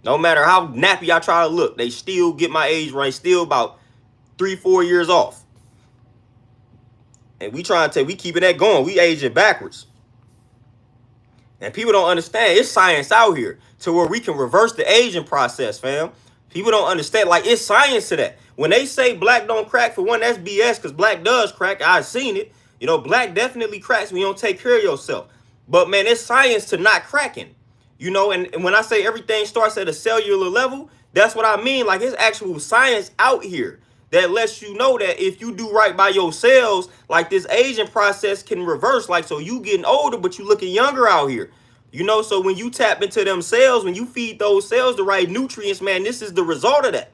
No matter how nappy I try to look, they still get my age right. Still about 3-4 years off. And we keeping that going. We aging backwards. And people don't understand. It's science out here to where we can reverse the aging process, fam. People don't understand. Like, it's science to that. When they say black don't crack, for one, that's BS, because black does crack. I've seen it. You know, black definitely cracks when you don't take care of yourself. But, man, it's science to not cracking. You know, and when I say everything starts at a cellular level, that's what I mean. Like, it's actual science out here that lets you know that if you do right by your cells, like, this aging process can reverse. Like, so you getting older, but you looking younger out here. You know, so when you tap into them cells, when you feed those cells the right nutrients, man, this is the result of that.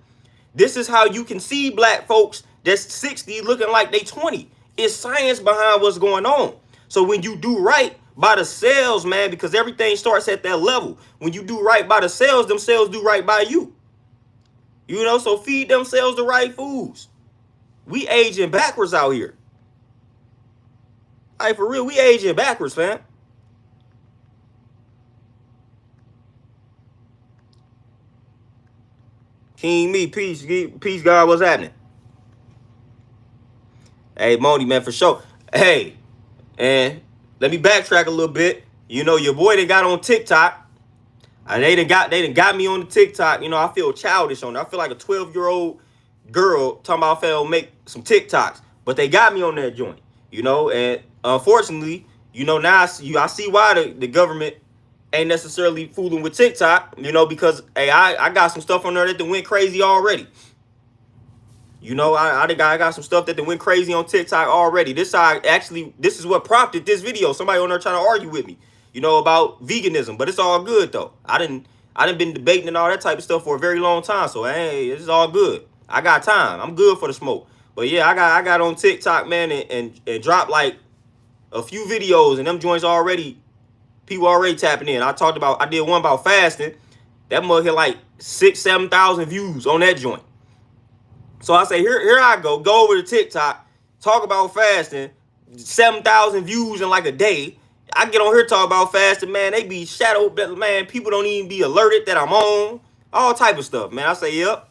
This is how you can see black folks that's 60 looking like they 20. It's science behind what's going on. So when you do right, by the cells, man, because everything starts at that level. When you do right by the cells, them cells do right by you. You know, so feed them cells the right foods. We aging backwards out here. Like, for real, we aging backwards, fam. King me, peace, God, what's happening? Hey, Moni, man, for sure. Hey, and let me backtrack a little bit. You know, your boy they got on TikTok. And they done got me on the TikTok. You know, I feel childish on it. I feel like a 12-year-old girl talking about if I'll make some TikToks. But they got me on that joint. You know, and unfortunately, you know, now I see why the government ain't necessarily fooling with TikTok, you know, because hey, I got some stuff on there that went crazy already. You know, I got some stuff that went crazy on TikTok already. This is what prompted this video. Somebody on there trying to argue with me, you know, about veganism. But it's all good though. I didn't been debating and all that type of stuff for a very long time. So hey, it's all good. I got time. I'm good for the smoke. But yeah, I got on TikTok, man, and dropped like a few videos, and them joints already, people already tapping in. I did one about fasting. That mug hit like 6,000-7,000 views on that joint. So I say, here I go over to TikTok, talk about fasting, 7,000 views in like a day. I get on here talk about fasting, man. They be shadowed, man. People don't even be alerted that I'm on. All type of stuff, man. I say, yep.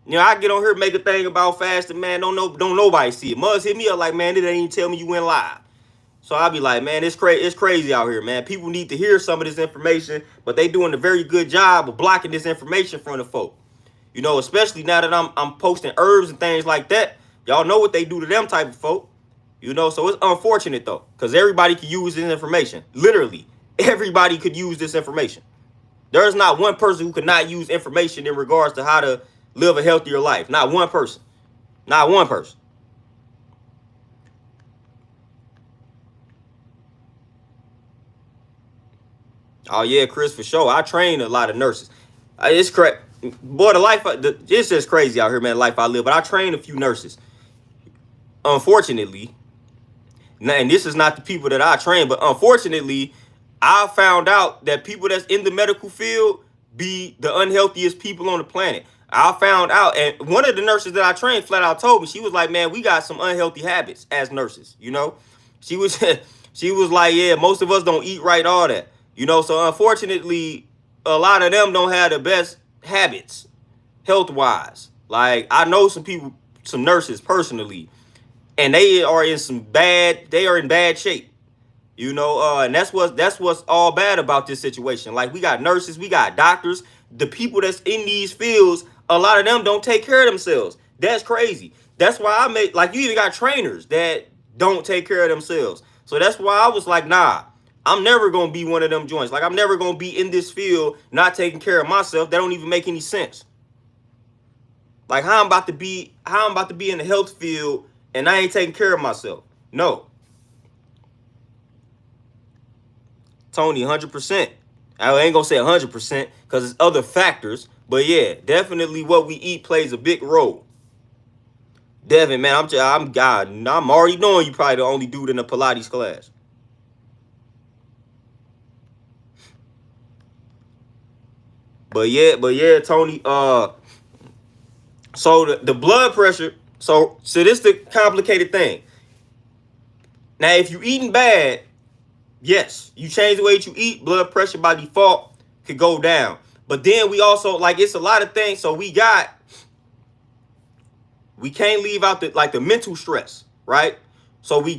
You know, I get on here, make a thing about fasting, man. Don't nobody see it. Muzz hit me up like, man, they didn't even tell me you went live. So I'll be like, man, it's crazy out here, man. People need to hear some of this information, but they doing a very good job of blocking this information from the folk. You know, especially now that I'm posting herbs and things like that. Y'all know what they do to them type of folk. You know, so it's unfortunate though, because everybody can use this information. Literally, everybody could use this information. There's not one person who could not use information in regards to how to live a healthier life. Not one person. Not one person. Oh yeah, Chris, for sure. I train a lot of nurses. It's correct. Boy, it's just crazy out here, man, the life I live. But I train a few nurses. Unfortunately, and this is not the people that I train, but unfortunately, I found out that people that's in the medical field be the unhealthiest people on the planet. I found out, and one of the nurses that I trained flat out told me, she was like, man, we got some unhealthy habits as nurses, you know? She was she was like, yeah, most of us don't eat right, all that. You know, so unfortunately, a lot of them don't have the best habits, health-wise. Like, I know some people, some nurses personally, and they are in bad shape. You know, and that's what's all bad about this situation. Like, we got nurses, we got doctors, the people that's in these fields, a lot of them don't take care of themselves. That's crazy. That's why you even got trainers that don't take care of themselves. So that's why I was like, nah, I'm never going to be one of them joints. Like, I'm never going to be in this field not taking care of myself. That don't even make any sense. Like, how I'm about to be in the health field and I ain't taking care of myself. No. Tony, 100%. I ain't going to say 100% because it's other factors. But yeah, definitely what we eat plays a big role. Devin, man, I'm already knowing you probably the only dude in a Pilates class. But yeah, Tony, so the blood pressure, so this the complicated thing. Now, if you eating bad, yes, you change the way that you eat, blood pressure by default could go down. But then we also, like, it's a lot of things. So we can't leave out the mental stress, right? So we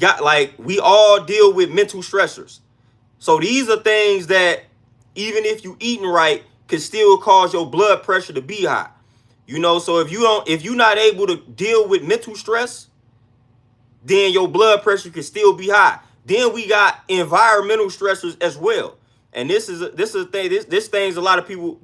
all deal with mental stressors. So these are things that even if you eating right, could still cause your blood pressure to be high. You know, so if you're not able to deal with mental stress, then your blood pressure can still be high. Then we got environmental stressors as well. And this is a thing. These are things a lot of people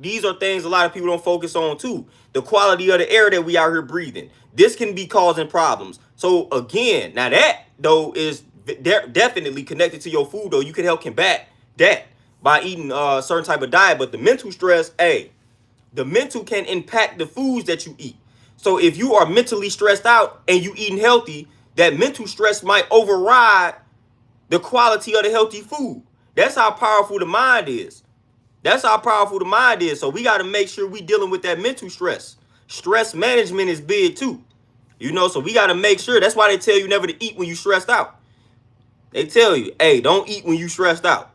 don't focus on too. The quality of the air that we out here breathing. This can be causing problems. So again, now that though is definitely connected to your food though. You can help combat that by eating a certain type of diet. But the mental stress, the mental can impact the foods that you eat. So if you are mentally stressed out and you eating healthy, that mental stress might override the quality of the healthy food. That's how powerful the mind is. That's how powerful the mind is. So we got to make sure we dealing with that mental stress. Stress management is big too. So we got to make sure. That's why they tell you never to eat when you stressed out. They tell you, hey, don't eat when you stressed out.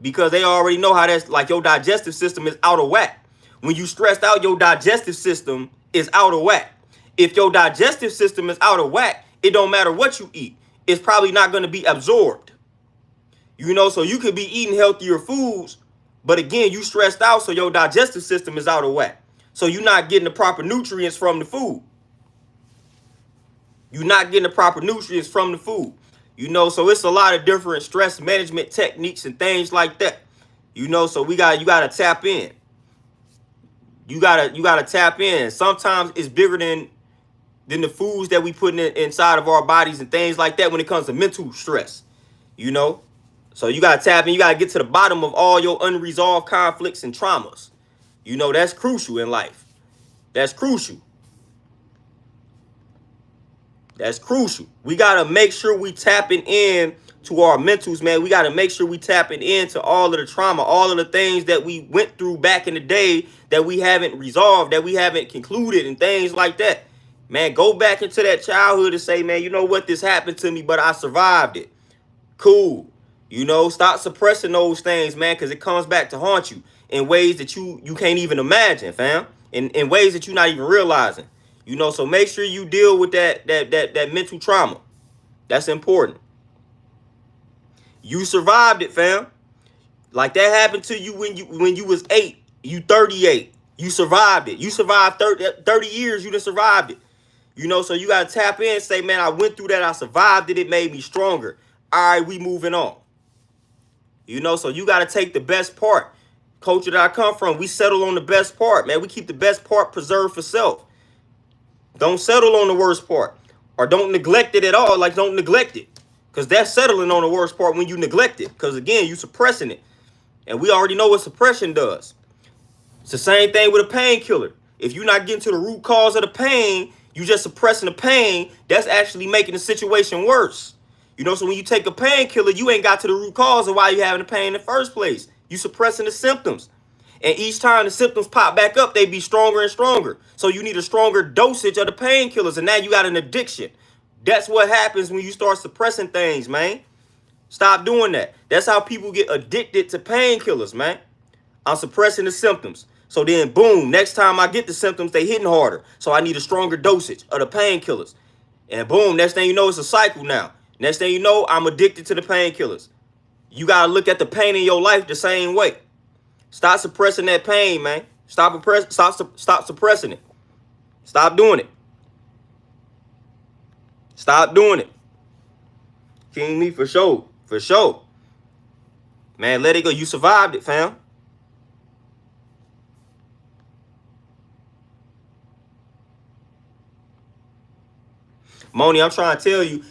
Because they already know how that's like your digestive system is out of whack. When you stressed out, your digestive system is out of whack. If your digestive system is out of whack, it don't matter what you eat. It's probably not going to be absorbed. So you could be eating healthier foods, but again, you stressed out, so your digestive system is out of whack. So you're not getting the proper nutrients from the food. You're not getting the proper nutrients from the food. So it's a lot of different stress management techniques and things like that. So you gotta tap in. You gotta tap in. Sometimes it's bigger than the foods that we put inside of our bodies and things like that when it comes to mental stress. So you gotta tap in. You gotta get to the bottom of all your unresolved conflicts and traumas. That's crucial in life. That's crucial. That's crucial. We got to make sure we tapping in to our mentals, man. We got to make sure we tapping into all of the trauma, all of the things that we went through back in the day that we haven't resolved, that we haven't concluded and things like that. Man, go back into that childhood and say, man, you know what? This happened to me, but I survived it. Cool. Stop suppressing those things, man, because it comes back to haunt you in ways that you can't even imagine, fam. In ways that you're not even realizing. So make sure you deal with that mental trauma. That's important. You survived it, fam. Like that happened to you when you was 8. You 38. You survived it. You survived 30 years. You done survived it. So you got to tap in and say, man, I went through that. I survived it. It made me stronger. All right, we moving on. So you got to take the best part. Culture that I come from, we settle on the best part, man. We keep the best part preserved for self. Don't settle on the worst part, or don't neglect it at all. Like, don't neglect it, because that's settling on the worst part when you neglect it, because again, you suppressing it, and we already know what suppression does. It's the same thing with a painkiller. If you're not getting to the root cause of the pain, you just suppressing the pain. That's actually making the situation worse. So when you take a painkiller, you ain't got to the root cause of why you're having the pain in the first place. You suppressing the symptoms. And each time the symptoms pop back up, they be stronger and stronger. So you need a stronger dosage of the painkillers. And now you got an addiction. That's what happens when you start suppressing things, man. Stop doing that. That's how people get addicted to painkillers, man. I'm suppressing the symptoms. So then, boom, next time I get the symptoms, they hitting harder. So I need a stronger dosage of the painkillers. And boom, next thing you know, it's a cycle now. Next thing you know, I'm addicted to the painkillers. You got to look at the pain in your life the same way. Stop suppressing that pain, man. Stop suppressing it. Stop doing it. Stop doing it. King me for sure. For sure. Man, let it go. You survived it, fam. Moni, I'm trying to tell you,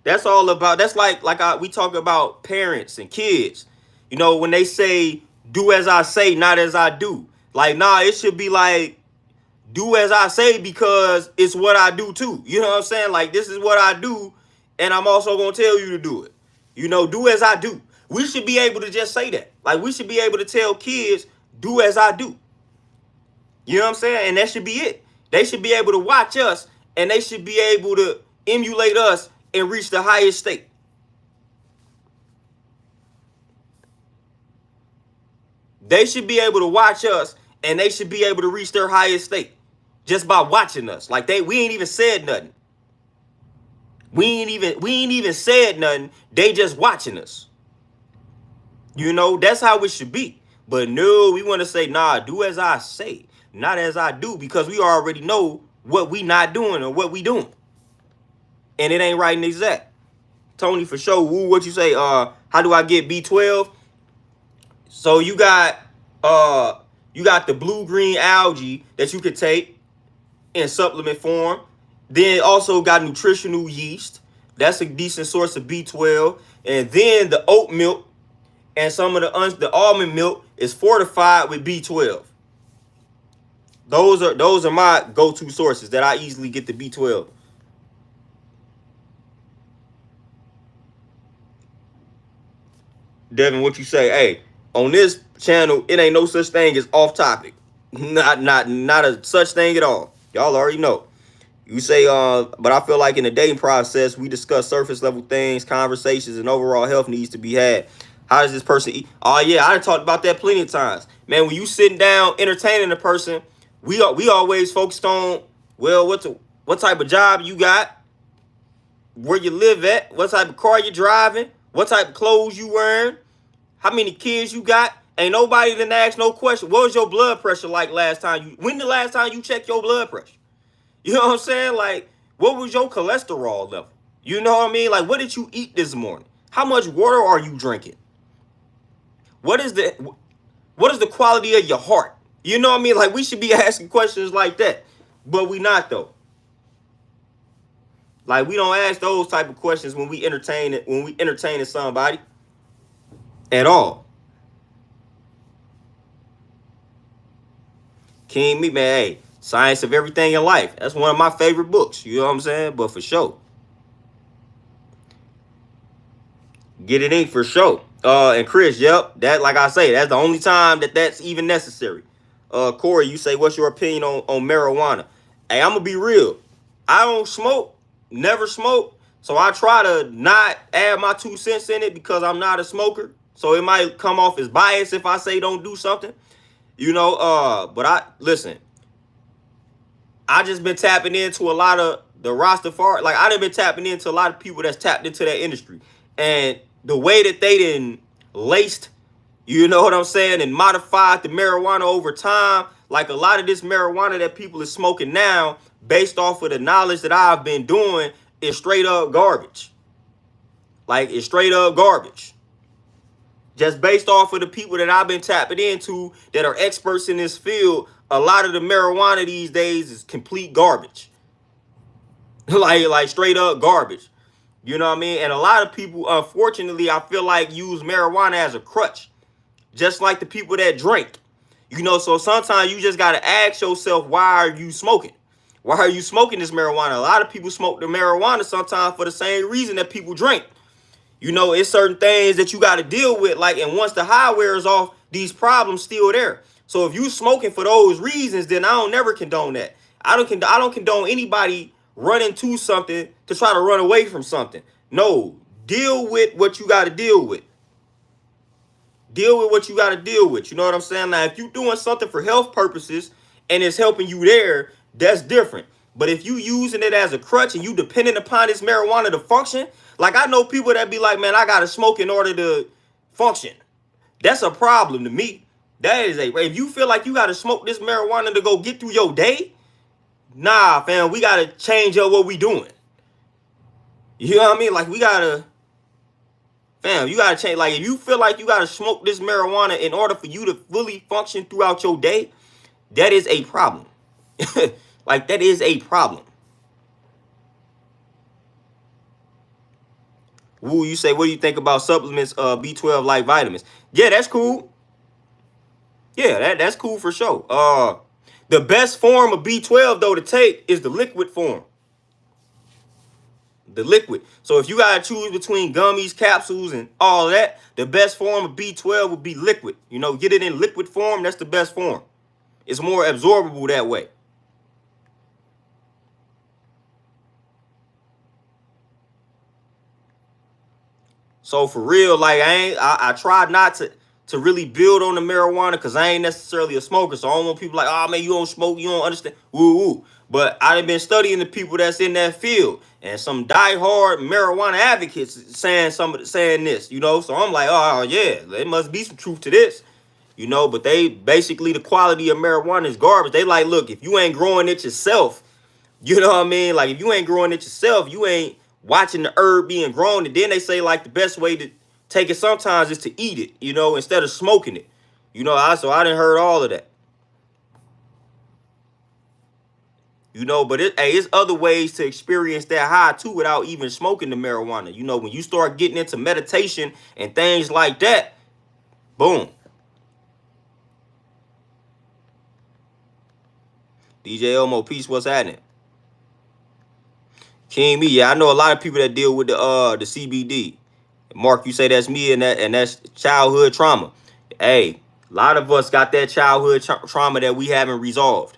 that's all about, that's like we talk about parents and kids. When they say, do as I say, not as I do. Like, nah, it should be like, do as I say because it's what I do too. You know what I'm saying? Like, this is what I do, and I'm also going to tell you to do it. Do as I do. We should be able to just say that. Like, we should be able to tell kids, do as I do. You know what I'm saying? And that should be it. They should be able to watch us, and they should be able to emulate us and reach the highest state. They should be able to watch us, and they should be able to reach their highest state just by watching us. Like, we ain't even said nothing. We ain't even said nothing. They just watching us. That's how it should be. But no, we want to say, nah, do as I say, not as I do, because we already know what we not doing or what we doing. And it ain't right and exact. Tony, for sure. Woo, what you say? How do I get B12? So you got the blue-green algae that you could take in supplement form. Then also got nutritional yeast. That's a decent source of B12. And then the oat milk and some of the almond milk is fortified with B12. Those are my go-to sources that I easily get the B12. Devin, what you say? Hey, on this channel, it ain't no such thing as off topic. Not a such thing at all. Y'all already know. You say, but I feel like in the dating process, we discuss surface level things, conversations, and overall health needs to be had. How does this person eat? Oh yeah, I done talked about that plenty of times. Man, when you sitting down entertaining a person, we always focused on, well, what type of job you got, where you live at, what type of car you driving, what type of clothes you wearing, how many kids you got. Ain't nobody didn't ask no question. What was your blood pressure like last time when the last time you checked your blood pressure? You know what I'm saying? Like, what was your cholesterol level? You know what I mean? Like, what did you eat this morning? How much water are you drinking? What is the quality of your heart? You know what I mean? Like, we should be asking questions like that, but we not though. Like, we don't ask those type of questions when we entertaining somebody at all. King me, man. Hey, Science of Everything in Life. That's one of my favorite books. You know what I'm saying? But for sure. Get it in for sure. And Chris, yep, that, like I say, that's the only time that's even necessary. Corey, you say, what's your opinion on marijuana? Hey, I'm gonna be real. I don't smoke, never smoke, so I try to not add my 2 cents in it because I'm not a smoker. So it might come off as bias if I say don't do something, you know. But I listen. I just been tapping into a lot of the Rastafari. Like, I done been tapping into a lot of people that's tapped into that industry. And the way that they done laced, you know what I'm saying, and modified the marijuana over time. Like, a lot of this marijuana that people are smoking now, based off of the knowledge that I've been doing, is straight up garbage. Like, it's straight up garbage. Just based off of the people that I've been tapping into that are experts in this field, a lot of the marijuana these days is complete garbage. like straight up garbage. You know what I mean? And a lot of people, unfortunately, I feel like use marijuana as a crutch. Just like the people that drink. You know, so sometimes you just got to ask yourself, why are you smoking? Why are you smoking this marijuana? A lot of people smoke the marijuana sometimes for the same reason that people drink. You know, it's certain things that you got to deal with. Like, and once the high wears off, these problems still there. So if you smoking for those reasons, then I don't never condone that. I don't condone anybody running to something to try to run away from something. No, deal with what you got to deal with. Deal with what you got to deal with. You know what I'm saying? Now, if you're doing something for health purposes and it's helping you there, that's different. But if you using it as a crutch and you dependent upon this marijuana to function, like, I know people that be like, man, I got to smoke in order to function. That's a problem to me. That is if you feel like you got to smoke this marijuana to go get through your day, nah, fam, we got to change up what we doing. You know what I mean? Like, we got to, fam, you got to change. Like, if you feel like you got to smoke this marijuana in order for you to fully function throughout your day, that is a problem. Like, that is a problem. Woo, you say, what do you think about supplements, B12 like vitamins? Yeah, that's cool. Yeah, that's cool for sure. The best form of B12 though to take is the liquid form. The liquid. So if you gotta choose between gummies, capsules, and all that, the best form of B12 would be liquid. You know, get it in liquid form. That's the best form. It's more absorbable that way. So for real, like, I tried not to really build on the marijuana because I ain't necessarily a smoker. So I don't want people like, oh man, you don't smoke, you don't understand. Woo woo. But I've been studying the people that's in that field and some diehard marijuana advocates saying this, you know. So I'm like, oh yeah, there must be some truth to this. You know, but they basically, the quality of marijuana is garbage. They like, look, if you ain't growing it yourself, you know what I mean? Like, if you ain't growing it yourself, you ain't watching the herb being grown. And then they say, like, the best way to take it sometimes is to eat it, you know, instead of smoking it. You know, so I didn't heard all of that. You know, but it's other ways to experience that high too without even smoking the marijuana. You know, when you start getting into meditation and things like that, boom. DJ Elmo, peace, what's happening? King me, yeah, I know a lot of people that deal with the CBD. Mark, you say that's me, and that's childhood trauma. Hey, a lot of us got that childhood trauma that we haven't resolved.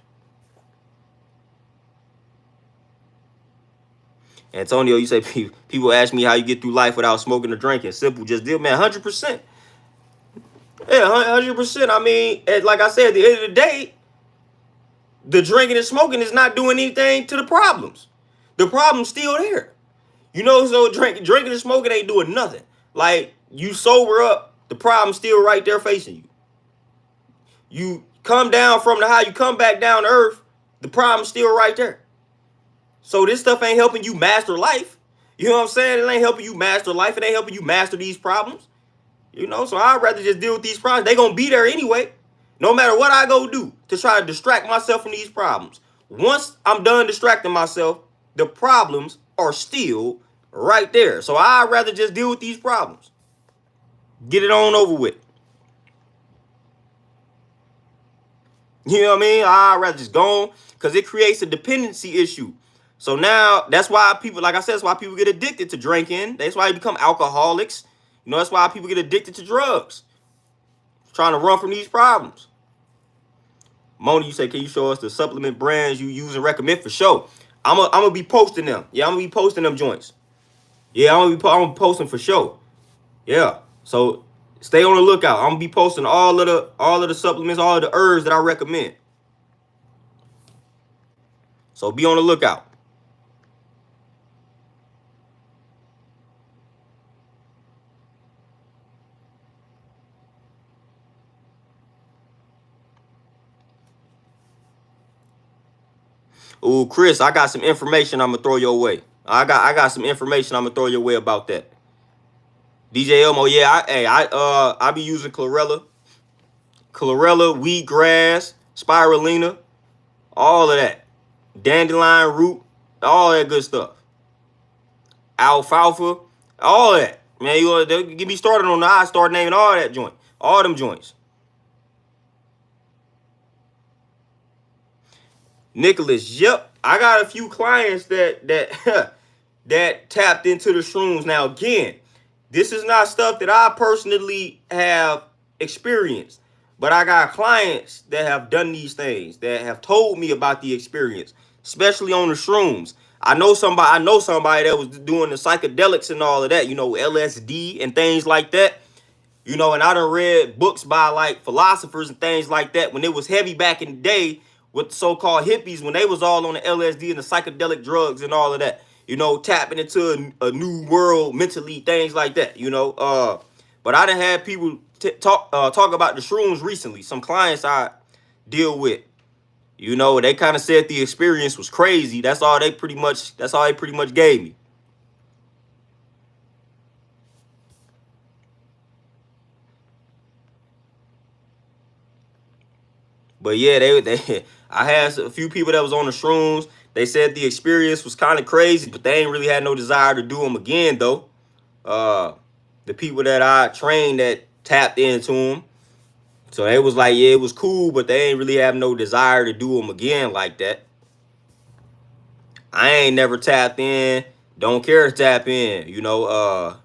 Antonio, you say people ask me how you get through life without smoking or drinking. Simple, just deal, man. 100%. Yeah, 100%. I mean, like I said, at the end of the day, the drinking and smoking is not doing anything to the problems. The problem's still there. You know, so drinking and smoking ain't doing nothing. Like, you sober up, the problem's still right there facing you. You come down from the high, you come back down to earth, the problem's still right there. So this stuff ain't helping you master life. You know what I'm saying? It ain't helping you master life. It ain't helping you master these problems. You know, so I'd rather just deal with these problems. They gonna be there anyway. No matter what I go do to try to distract myself from these problems. Once I'm done distracting myself, the problems are still right there. So I'd rather just deal with these problems. Get it on over with. You know what I mean? I'd rather just go on, because it creates a dependency issue. So now that's why people, like I said, that's why people get addicted to drinking. That's why they become alcoholics. You know, that's why people get addicted to drugs. Trying to run from these problems. Mona, you say, can you show us the supplement brands you use and recommend? For sure. I'm gonna be posting them. Yeah, I'm gonna be posting them joints. Yeah, I'm gonna be posting for sure. Yeah. So stay on the lookout. I'm gonna be posting all of the supplements, all of the herbs that I recommend. So be on the lookout. Ooh, Chris, I got some information I'm gonna throw your way. I got some information I'm gonna throw your way about that. DJ Elmo, yeah, I be using chlorella, wheatgrass, spirulina, all of that, dandelion root, all that good stuff, alfalfa, all that. Man, you want to get me started on that? I start naming all that joint, all them joints. Nicholas, yep, I got a few clients that that tapped into the shrooms. Now again, this is not stuff that I personally have experienced, but I got clients that have done these things, that have told me about the experience, especially on the shrooms. I know somebody that was doing the psychedelics and all of that, you know, LSD and things like that. You know, and I done read books by like philosophers and things like that when it was heavy back in the day with the so-called hippies, when they was all on the LSD and the psychedelic drugs and all of that. You know, tapping into a new world mentally, things like that. You know, but I done had people talk about the shrooms recently. Some clients I deal with, you know, they kind of said the experience was crazy. That's all they pretty much gave me. But yeah, they I had a few people that was on the shrooms. They said the experience was kind of crazy, but they ain't really had no desire to do them again, though. The people that I trained that tapped into them, so they was like, yeah, it was cool, but they ain't really have no desire to do them again like that. I ain't never tapped in, don't care to tap in, you know.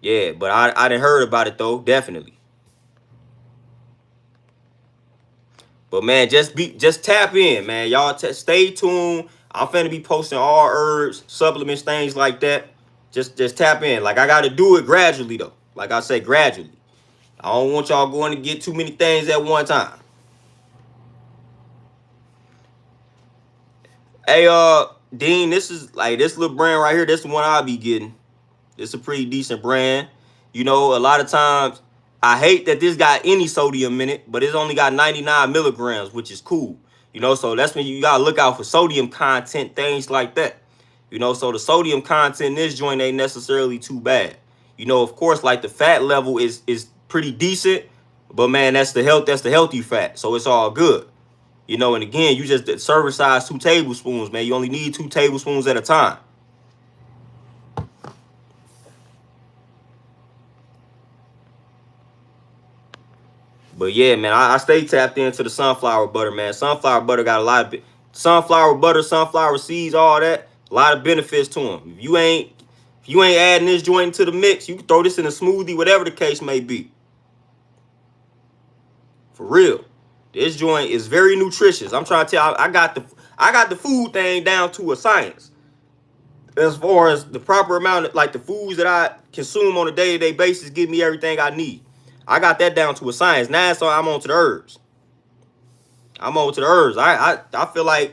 Yeah, but I didn't heard about it though, definitely. But man, just tap in, man. Y'all stay tuned. I'm finna be posting all herbs, supplements, things like that. Just tap in. Like, I gotta do it gradually though. Like I say, gradually. I don't want y'all going to get too many things at one time. Hey, Dean, this is like this little brand right here. This is the one I'll be getting. It's a pretty decent brand. You know, a lot of times I hate that this got any sodium in it, but it's only got 99 milligrams, which is cool. You know, so that's when you gotta look out for sodium content, things like that. You know, so the sodium content in this joint ain't necessarily too bad. You know, of course, like the fat level is pretty decent, but man, that's the healthy fat. So it's all good. You know, and again, you just serving size 2 tablespoons, man. You only need 2 tablespoons at a time. But yeah, man, I stay tapped into the sunflower butter, man. Sunflower butter got a lot of sunflower butter, sunflower seeds, all that. A lot of benefits to them. If you ain't If you ain't adding this joint into the mix, you can throw this in a smoothie, whatever the case may be. For real. This joint is very nutritious. I'm trying to tell you, I got the food thing down to a science. As far as the proper amount of, like, the foods that I consume on a day-to-day basis give me everything I need. I got that down to a science. Now so I'm on to the herbs. I feel like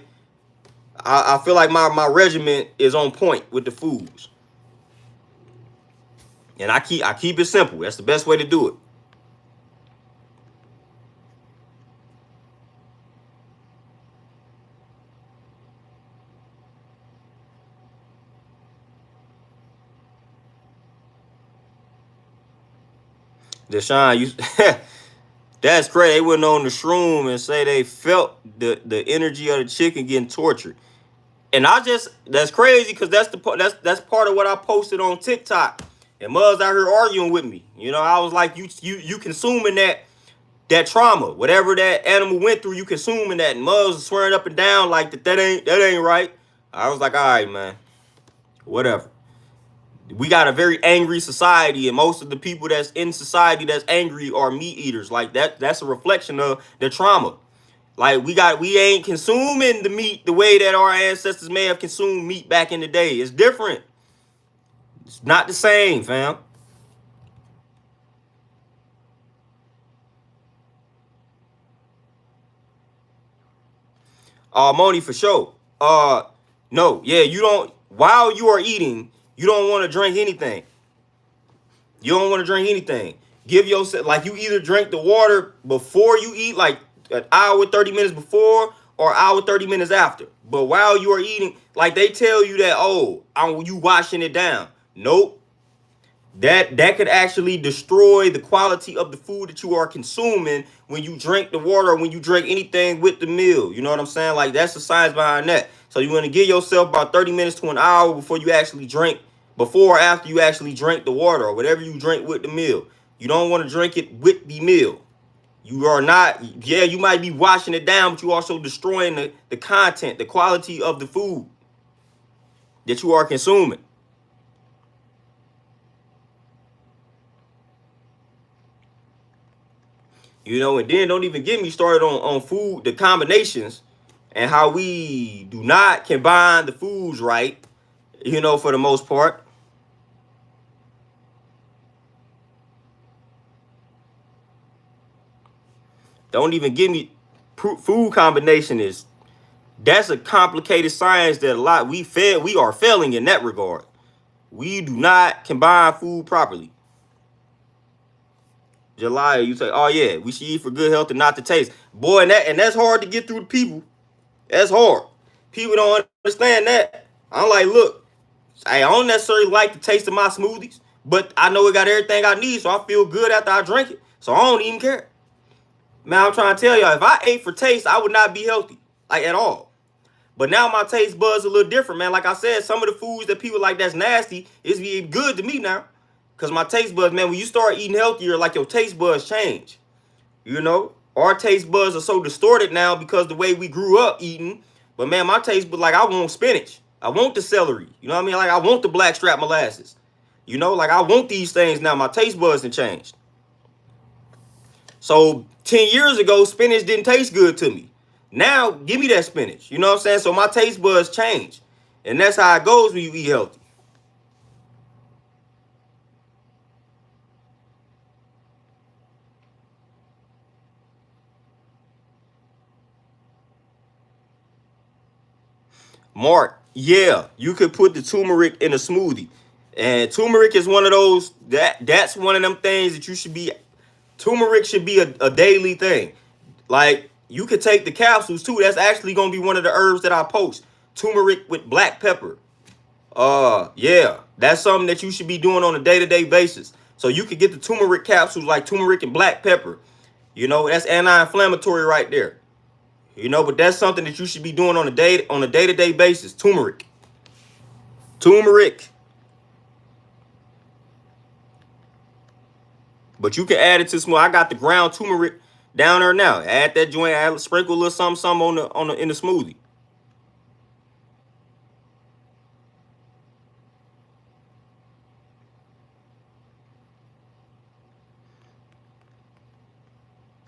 I feel like my regimen is on point with the foods. And I keep it simple. That's the best way to do it. Deshaun, you that's crazy. They went on the shroom and say they felt the energy of the chicken getting tortured. And that's crazy because that's part of what I posted on TikTok. And Muzz out here arguing with me. You know, I was like, you consuming that trauma, whatever that animal went through, you consuming that. And Muzz was swearing up and down like that ain't right. I was like, all right, man, whatever. We got a very angry society, and most of the people that's in society that's angry are meat eaters. Like that's a reflection of the trauma. Like we ain't consuming the meat the way that our ancestors may have consumed meat back in the day. It's different. It's not the same, fam. Moni, for sure. No, yeah, you don't. While you are eating, you don't want to drink anything. You don't want to drink anything. Give yourself, like, you either drink the water before you eat, like an hour 30 minutes before, or hour 30 minutes after. But while you are eating, like, they tell you that, oh, you washing it down. Nope. That could actually destroy the quality of the food that you are consuming when you drink the water or when you drink anything with the meal. You know what I'm saying? Like, that's the science behind that. So you want to give yourself about 30 minutes to an hour before you actually drink, before or after you actually drink the water or whatever you drink with the meal. You don't want to drink it with the meal. You are not, yeah, you might be washing it down, but you also destroying the content, the quality of the food that you are consuming. You know, and then don't even get me started on food, the combinations, and how we do not combine the foods right, you know, for the most part. Don't even give me food combination that's a complicated science that we are failing in that regard. We do not combine food properly. July, you say, oh yeah, we should eat for good health and not to taste. Boy, and that's hard to get through to people. That's hard. People don't understand that. I'm like, look, I don't necessarily like the taste of my smoothies, but I know it got everything I need, so I feel good after I drink it. So I don't even care. Man, I'm trying to tell y'all, if I ate for taste, I would not be healthy, like, at all. But now my taste buds a little different, man. Like I said, some of the foods that people like that's nasty is be good to me now. Because my taste buds, man, when you start eating healthier, like, your taste buds change. You know? Our taste buds are so distorted now because the way we grew up eating. But, man, my taste buds, like, I want spinach. I want the celery. You know what I mean? Like, I want the blackstrap molasses. You know? Like, I want these things now. My taste buds have changed. So 10 years ago, spinach didn't taste good to me. Now, give me that spinach. You know what I'm saying? So my taste buds change. And that's how it goes when you eat healthy. Mark, yeah, you could put the turmeric in a smoothie. And turmeric is one of those, that's one of them things that you should be, turmeric should be a daily thing. Like, you could take the capsules too. That's actually going to be one of the herbs that I post. Turmeric with black pepper. Yeah, that's something that you should be doing on a day-to-day basis. So you could get the turmeric capsules, like turmeric and black pepper. You know, that's anti-inflammatory right there. You know, but that's something that you should be doing on a day-to-day basis. Turmeric. Turmeric. But you can add it to some. I got the ground turmeric down there now. Add that joint, sprinkle a little something in the smoothie.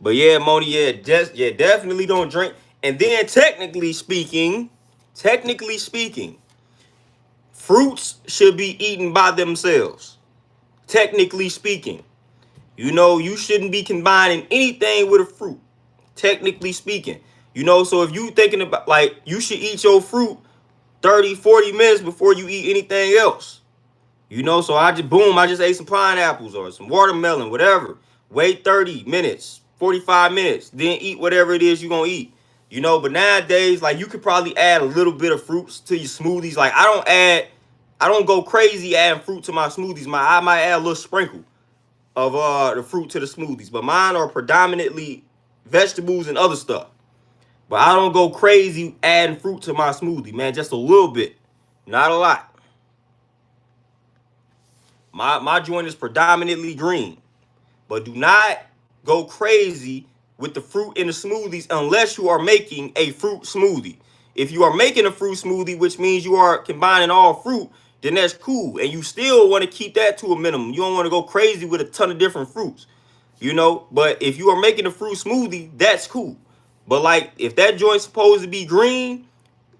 But yeah, Moni, yeah, definitely don't drink. And then technically speaking, fruits should be eaten by themselves. Technically speaking, you shouldn't be combining anything with a fruit. Technically speaking, so if you thinking about like you should eat your fruit 30, 40 minutes before you eat anything else. So I just ate some pineapples or some watermelon, whatever. Wait 30 minutes, 45 minutes, then eat whatever it is you're gonna eat. But nowadays, like you could probably add a little bit of fruits to your smoothies. Like I don't go crazy adding fruit to my smoothies. I might add a little sprinkle of the fruit to the smoothies, but mine are predominantly vegetables and other stuff. But I don't go crazy adding fruit to my smoothie, man. Just a little bit, not a lot. My joint is predominantly green, but do not go crazy with the fruit in the smoothies unless you are making a fruit smoothie. If you are making a fruit smoothie, which means you are combining all fruit, then that's cool. And you still want to keep that to a minimum. You don't want to go crazy with a ton of different fruits, But if you are making a fruit smoothie, that's cool. But like if that joint's supposed to be green,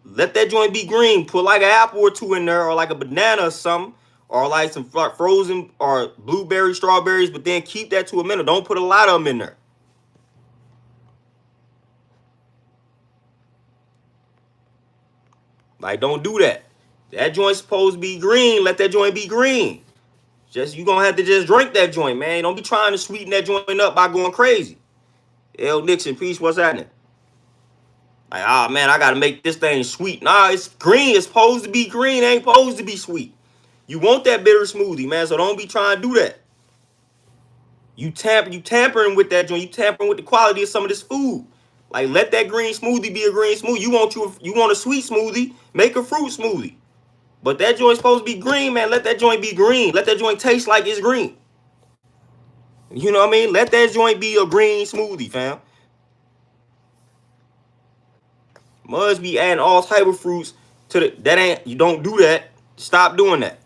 let that joint be green. Put like an apple or two in there, or like a banana or something, or like some frozen or blueberry, strawberries. But then keep that to a minimum. Don't put a lot of them in there. Like, don't do that. That joint's supposed to be green. Let that joint be green. You gonna have to just drink that joint, man. Don't be trying to sweeten that joint up by going crazy. L Nixon, peace. What's happening? Like, man, I gotta make this thing sweet. Nah, it's green. It's supposed to be green. It ain't supposed to be sweet. You want that bitter smoothie, man. So don't be trying to do that. You tampering with that joint. You tampering with the quality of some of this food. Like, let that green smoothie be a green smoothie. You want a sweet smoothie? Make a fruit smoothie. But that joint's supposed to be green, man. Let that joint be green. Let that joint taste like it's green. You know what I mean? Let that joint be a green smoothie, fam. Must be adding all type of fruits to you don't do that. Stop doing that.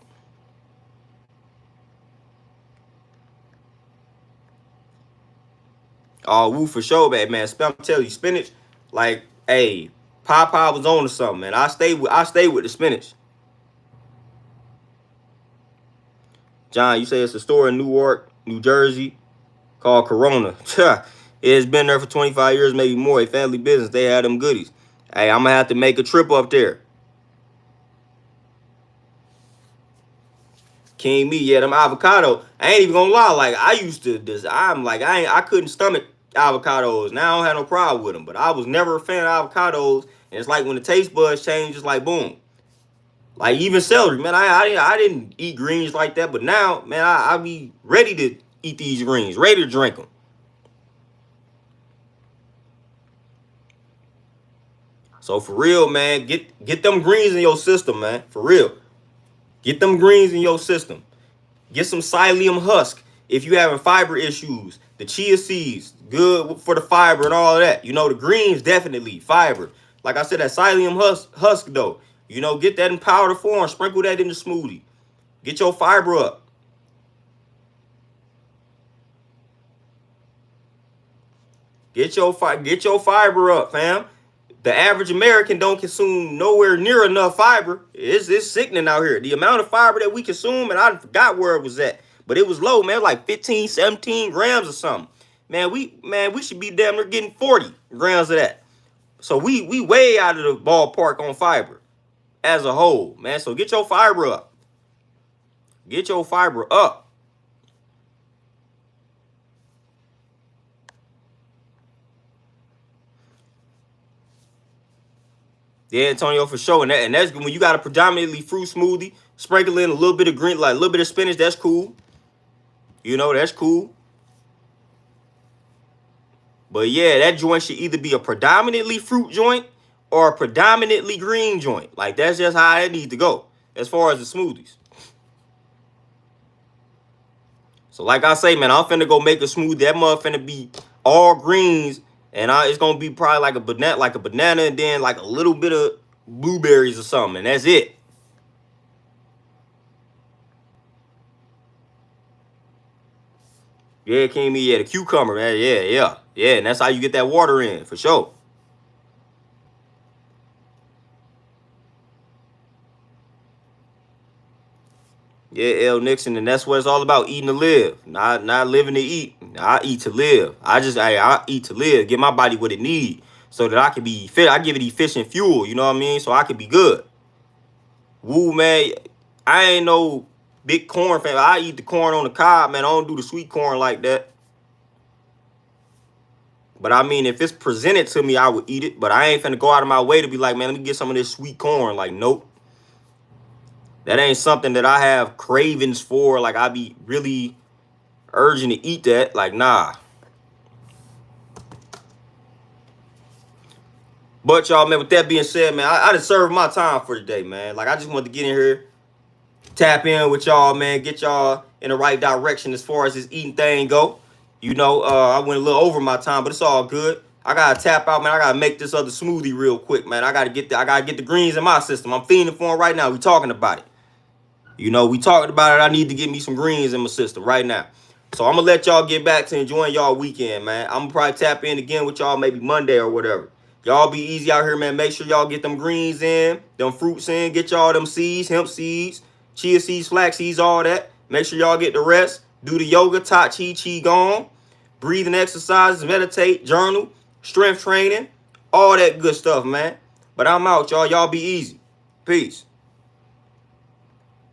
Oh, woo for sure, man. I'm telling you, spinach, like, hey, Popeye was on to something, man. I stay with the spinach. John, you say it's a store in Newark, New Jersey, called Corona. It's been there for 25 years, maybe more. A family business. They had them goodies. Hey, I'm gonna have to make a trip up there. King me, yeah, them avocado. I ain't even gonna lie. Like I used to this. I'm like I couldn't stomach avocados. Now I don't have no problem with them. But I was never a fan of avocados. And it's like when the taste buds change, it's like boom. Like even celery, man. I didn't eat greens like that. But now, man, I be ready to eat these greens, ready to drink them. So for real, man, get them greens in your system, man. For real, get them greens in your system. Get some psyllium husk if you having fiber issues. The chia seeds, good for the fiber and all of that. The greens definitely fiber. Like I said, that psyllium husk though. Get that in powder form. Sprinkle that in the smoothie. Get your fiber up. Get your fiber up, fam. The average American don't consume nowhere near enough fiber. It's sickening out here. The amount of fiber that we consume, and I forgot where it was at. But it was low, man, like 15, 17 grams or something. Man, we should be damn near getting 40 grams of that. So we way out of the ballpark on fiber as a whole, man. So get your fiber up. Get your fiber up. Yeah, Antonio, for sure. And that's when you got a predominantly fruit smoothie, sprinkle in a little bit of green, like a little bit of spinach, that's cool. That's cool. But yeah, that joint should either be a predominantly fruit joint or a predominantly green joint. Like that's just how it needs to go as far as the smoothies. So like I say, man, I'm finna go make a smoothie. That mother finna be all greens, and it's gonna be probably like a banana, and then like a little bit of blueberries or something, and that's it. Yeah, King me, yeah, the cucumber, man, yeah. Yeah, and that's how you get that water in, for sure. Yeah, L. Nixon, and that's what it's all about, eating to live, not living to eat. I eat to live. I eat to live, get my body what it need so that I can be fit. I give it efficient fuel, you know what I mean? So I can be good. Woo, man, I ain't no big corn fan. I eat the corn on the cob, man. I don't do the sweet corn like that. But I mean, if it's presented to me, I would eat it. But I ain't finna go out of my way to be like, man, let me get some of this sweet corn. Like, nope. That ain't something that I have cravings for. Like, I be really urging to eat that. Like, nah. But y'all, man, with that being said, man, I just served my time for today, man. Like, I just wanted to get in here, tap in with y'all, man, get y'all in the right direction as far as this eating thing go. You know, I went a little over my time, but it's all good. I gotta tap out, man. I gotta make this other smoothie real quick, man. I gotta get the greens in my system. I'm feeding for them right now. We talking about it. You know, we talking about it. I need to get me some greens in my system right now. So I'm gonna let y'all get back to enjoying y'all weekend, man. I'm gonna probably tap in again with y'all maybe Monday or whatever. Y'all be easy out here, man. Make sure y'all get them greens in, them fruits in, get y'all them seeds, hemp seeds, chia seeds, flax seeds, all that. Make sure y'all get the rest. Do the yoga, tai chi, qigong, breathing exercises, meditate, journal, strength training, all that good stuff, man. But I'm out, y'all. Y'all be easy. Peace.